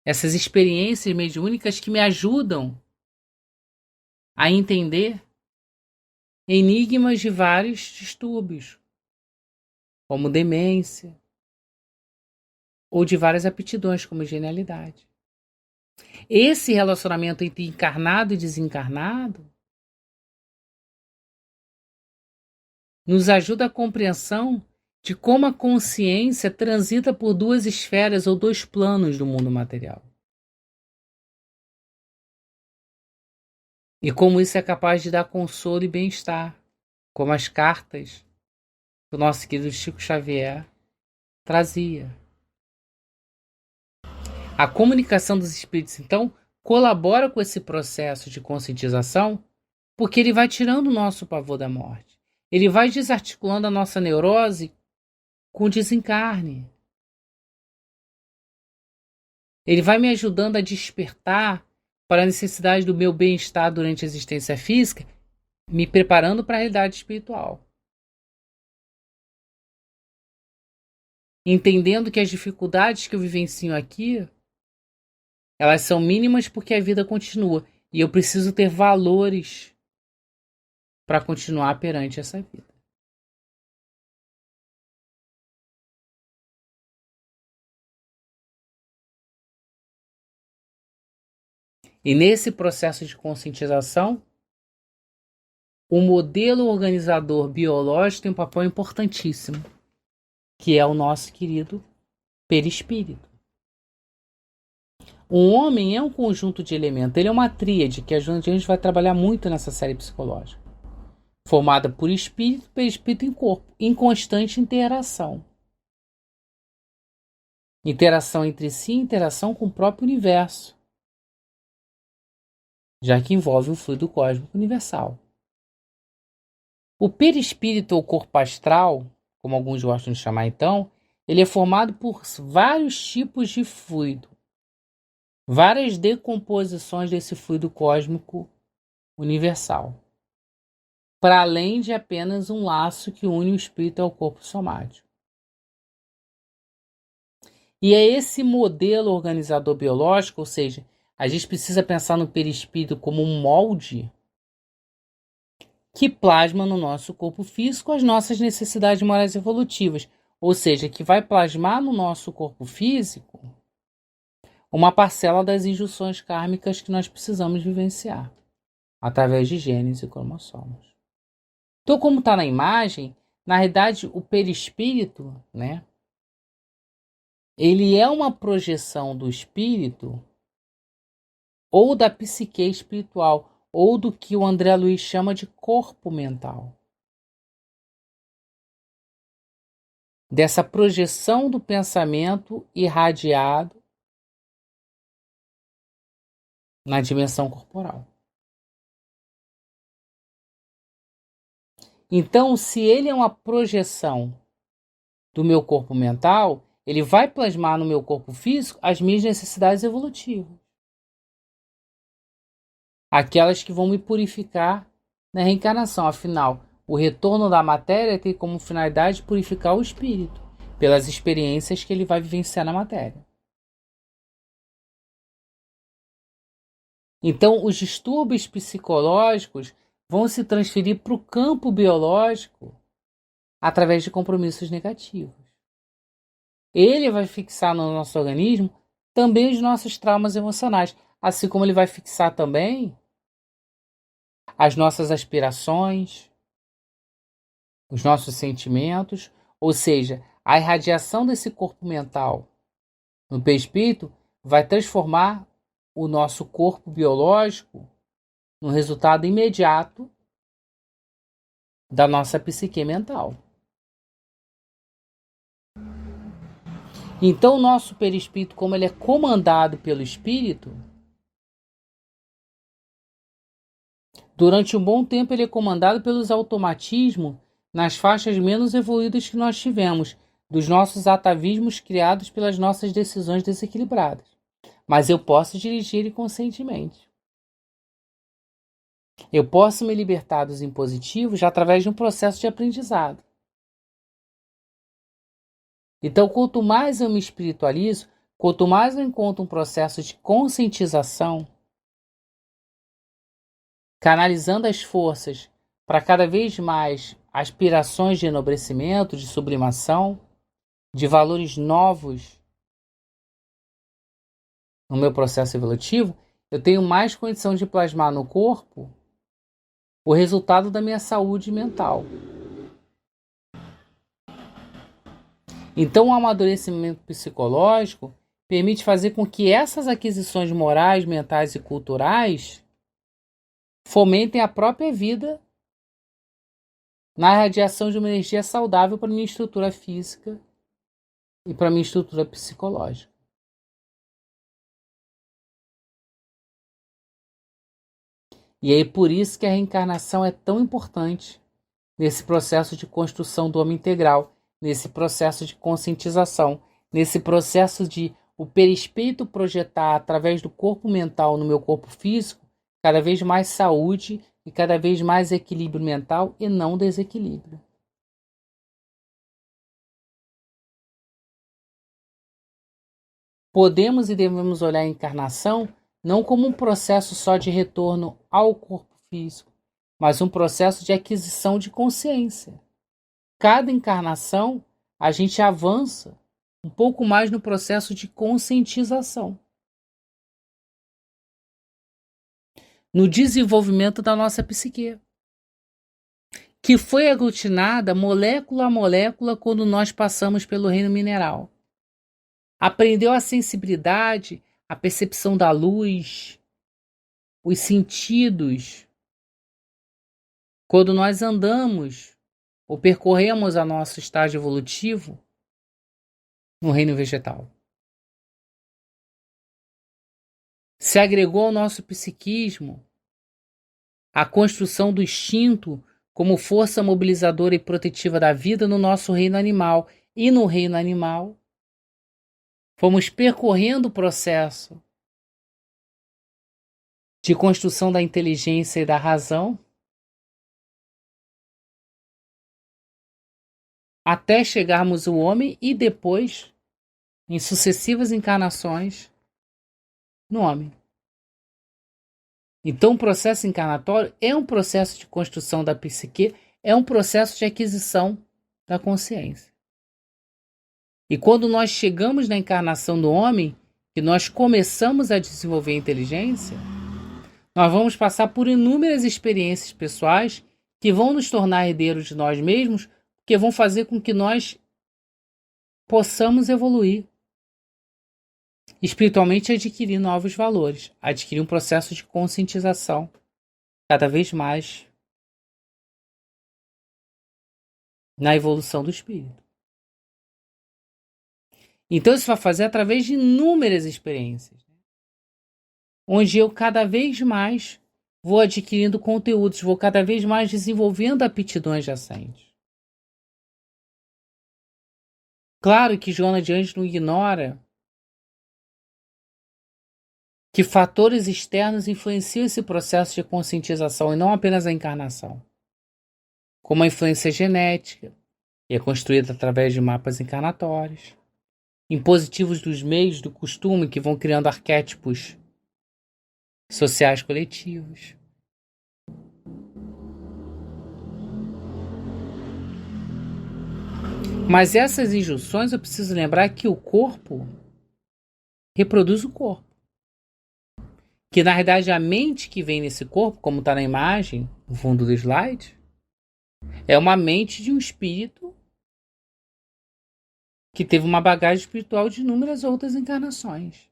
Essas experiências mediúnicas que me ajudam a entender enigmas de vários distúrbios, como demência, ou de várias aptidões, como genialidade. Esse relacionamento entre encarnado e desencarnado nos ajuda a compreensão de como a consciência transita por duas esferas ou dois planos do mundo material. E como isso é capaz de dar consolo e bem-estar, como as cartas que o nosso querido Chico Xavier trazia. A comunicação dos espíritos, então, colabora com esse processo de conscientização, Porque ele vai tirando o nosso pavor da morte. Ele vai desarticulando a nossa neurose com o desencarne. Ele vai me ajudando a despertar para a necessidade do meu bem-estar durante a existência física, me preparando para a realidade espiritual. Entendendo que as dificuldades que eu vivencio aqui, elas são mínimas porque a vida continua. E eu preciso ter valores para continuar perante essa vida. E nesse processo de conscientização, o modelo organizador biológico tem um papel importantíssimo, que é o nosso querido perispírito. O homem é um conjunto de elementos, ele é uma tríade que a gente vai trabalhar muito nessa série psicológica, formada por espírito, perispírito e corpo, em constante interação. Interação entre si, interação com o próprio universo, já que envolve o fluido cósmico universal. O perispírito ou corpo astral, como alguns gostam de chamar então, ele é formado por vários tipos de fluido, várias decomposições desse fluido cósmico universal, para além de apenas um laço que une o espírito ao corpo somático. E é esse modelo organizador biológico, ou seja, a gente precisa pensar no perispírito como um molde que plasma no nosso corpo físico as nossas necessidades morais evolutivas, ou seja, que vai plasmar no nosso corpo físico uma parcela das injunções kármicas que nós precisamos vivenciar, através de genes e cromossomos. Então, como está na imagem, na realidade, o perispírito, né, ele é uma projeção do espírito ou da psique espiritual, ou do que o André Luiz chama de corpo mental. Dessa projeção do pensamento irradiado na dimensão corporal. Então, se ele é uma projeção do meu corpo mental, ele vai plasmar no meu corpo físico as minhas necessidades evolutivas. Aquelas que vão me purificar na reencarnação. Afinal, o retorno da matéria tem como finalidade purificar o espírito, pelas experiências que ele vai vivenciar na matéria. Então, os distúrbios psicológicos vão se transferir para o campo biológico através de compromissos negativos. Ele vai fixar no nosso organismo também os nossos traumas emocionais, assim como ele vai fixar também as nossas aspirações, os nossos sentimentos, ou seja, a irradiação desse corpo mental no perispírito vai transformar o nosso corpo biológico no resultado imediato da nossa psique mental. Então, o nosso perispírito, como ele é comandado pelo espírito, durante um bom tempo ele é comandado pelos automatismos nas faixas menos evoluídas que nós tivemos, dos nossos atavismos criados pelas nossas decisões desequilibradas. Mas eu posso dirigir ele conscientemente. Eu posso me libertar dos impositivos através de um processo de aprendizado. Então, quanto mais eu me espiritualizo, quanto mais eu encontro um processo de conscientização, canalizando as forças para cada vez mais aspirações de enobrecimento, de sublimação, de valores novos no meu processo evolutivo, eu tenho mais condição de plasmar no corpo o resultado da minha saúde mental. Então, o amadurecimento psicológico permite fazer com que essas aquisições morais, mentais e culturais fomentem a própria vida na radiação de uma energia saudável para a minha estrutura física e para a minha estrutura psicológica. E aí por isso que a reencarnação é tão importante nesse processo de construção do homem integral, nesse processo de conscientização, nesse processo de o perispírito projetar através do corpo mental no meu corpo físico cada vez mais saúde e cada vez mais equilíbrio mental e não desequilíbrio. Podemos e devemos olhar a encarnação não como um processo só de retorno ao corpo físico, mas um processo de aquisição de consciência. Cada encarnação, a gente avança um pouco mais no processo de conscientização, no desenvolvimento da nossa psique, que foi aglutinada molécula a molécula quando nós passamos pelo reino mineral. Aprendeu a sensibilidade, a percepção da luz, os sentidos, quando nós andamos ou percorremos a nosso estágio evolutivo no reino vegetal. Se agregou ao nosso psiquismo a construção do instinto como força mobilizadora e protetiva da vida no nosso reino animal. E no reino animal, fomos percorrendo o processo de construção da inteligência e da razão até chegarmos ao homem e depois, em sucessivas encarnações, no homem. Então, o processo encarnatório é um processo de construção da psique, é um processo de aquisição da consciência. E quando nós chegamos na encarnação do homem, que nós começamos a desenvolver a inteligência, nós vamos passar por inúmeras experiências pessoais que vão nos tornar herdeiros de nós mesmos, que vão fazer com que nós possamos evoluir espiritualmente, adquirir novos valores, adquirir um processo de conscientização cada vez mais na evolução do espírito. Então isso vai fazer através de inúmeras experiências, onde eu cada vez mais vou adquirindo conteúdos, vou cada vez mais desenvolvendo aptidões jacentes. Claro que Joana de Anjos não ignora que fatores externos influenciam esse processo de conscientização e não apenas a encarnação, como a influência genética, que é construída através de mapas encarnatórios, impositivos dos meios do costume que vão criando arquétipos sociais coletivos. Mas essas injunções eu preciso lembrar que o corpo reproduz o corpo. Que na verdade a mente que vem nesse corpo, como está na imagem, no fundo do slide, é uma mente de um espírito que teve uma bagagem espiritual de inúmeras outras encarnações.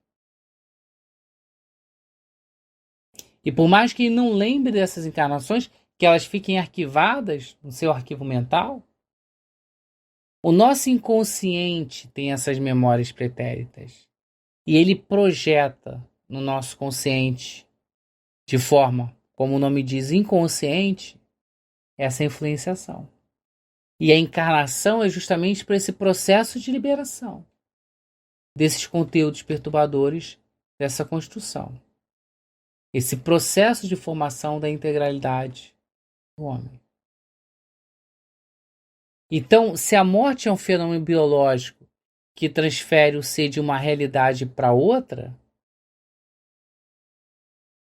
E por mais que ele não lembre dessas encarnações, que elas fiquem arquivadas no seu arquivo mental, o nosso inconsciente tem essas memórias pretéritas. E ele projeta no nosso consciente, de forma, como o nome diz, inconsciente, essa influenciação. E a encarnação é justamente para esse processo de liberação desses conteúdos perturbadores dessa construção. Esse processo de formação da integralidade do homem. Então, se a morte é um fenômeno biológico que transfere o ser de uma realidade para outra,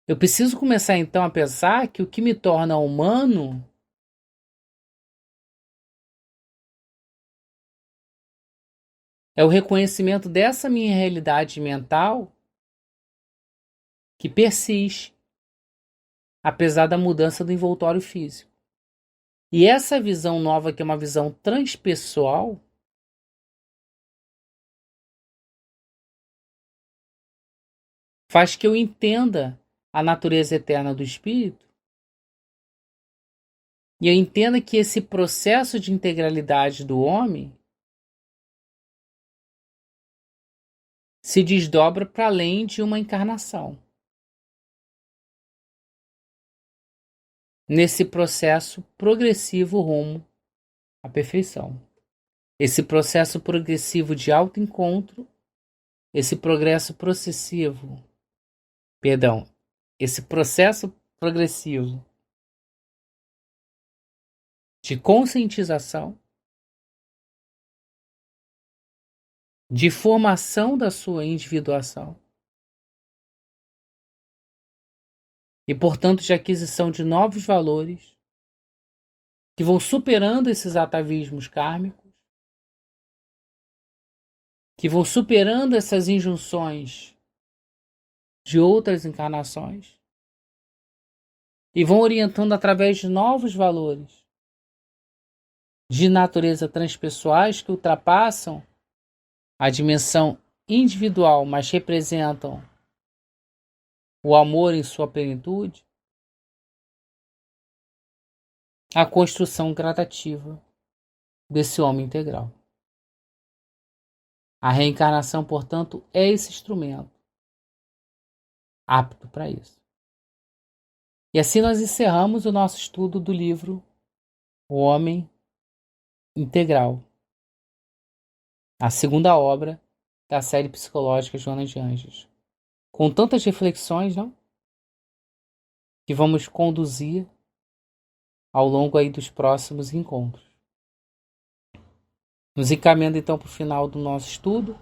eu preciso começar então a pensar que o que me torna humano é o reconhecimento dessa minha realidade mental que persiste, apesar da mudança do envoltório físico. E essa visão nova, que é uma visão transpessoal, faz que eu entenda a natureza eterna do espírito e eu entenda que esse processo de integralidade do homem se desdobra para além de uma encarnação. nesse processo progressivo rumo à perfeição. Esse processo progressivo de autoencontro, esse progresso processivo, esse processo progressivo de conscientização, de formação da sua individuação e, portanto, de aquisição de novos valores que vão superando esses atavismos kármicos, que vão superando essas injunções de outras encarnações e vão orientando através de novos valores de natureza transpessoais que ultrapassam a dimensão individual, mas representam o amor em sua plenitude, a construção gradativa desse homem integral. A reencarnação, portanto, é esse instrumento apto para isso. E assim nós encerramos o nosso estudo do livro O Homem Integral, a segunda obra da série psicológica Joana de Anjos. Com tantas reflexões, não? Que vamos conduzir ao longo aí dos próximos encontros. Nos encaminhando então para o final do nosso estudo,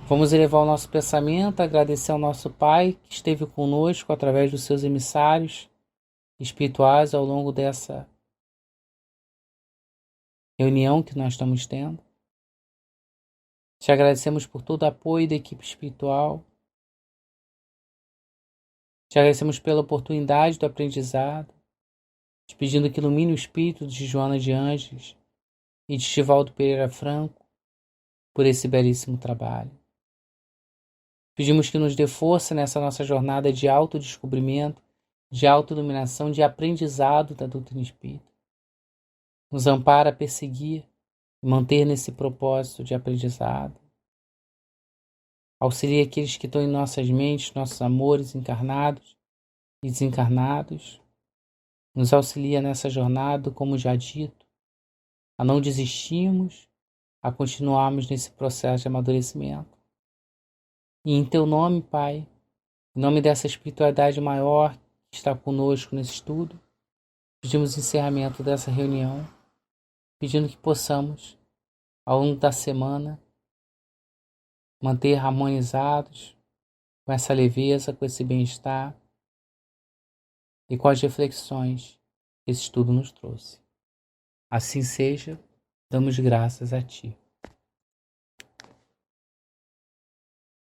vamos elevar o nosso pensamento, agradecer ao nosso Pai que esteve conosco através dos seus emissários espirituais ao longo dessa reunião que nós estamos tendo. Te agradecemos por todo o apoio da equipe espiritual. Te agradecemos pela oportunidade do aprendizado, te pedindo que ilumine o espírito de Joana de Anjos e de Divaldo Pereira Franco por esse belíssimo trabalho. Pedimos que nos dê força nessa nossa jornada de autodescobrimento, de autoiluminação, de aprendizado da doutrina espírita. Nos ampara a perseguir e manter nesse propósito de aprendizado. Auxilia aqueles que estão em nossas mentes, nossos amores encarnados e desencarnados. Nos auxilia nessa jornada, como já dito, a não desistirmos, a continuarmos nesse processo de amadurecimento. E em Teu nome, Pai, em nome dessa espiritualidade maior que está conosco nesse estudo, pedimos o encerramento dessa reunião, pedindo que possamos, ao longo da semana, manter harmonizados com essa leveza, com esse bem-estar e com as reflexões que esse estudo nos trouxe. Assim seja, damos graças a Ti.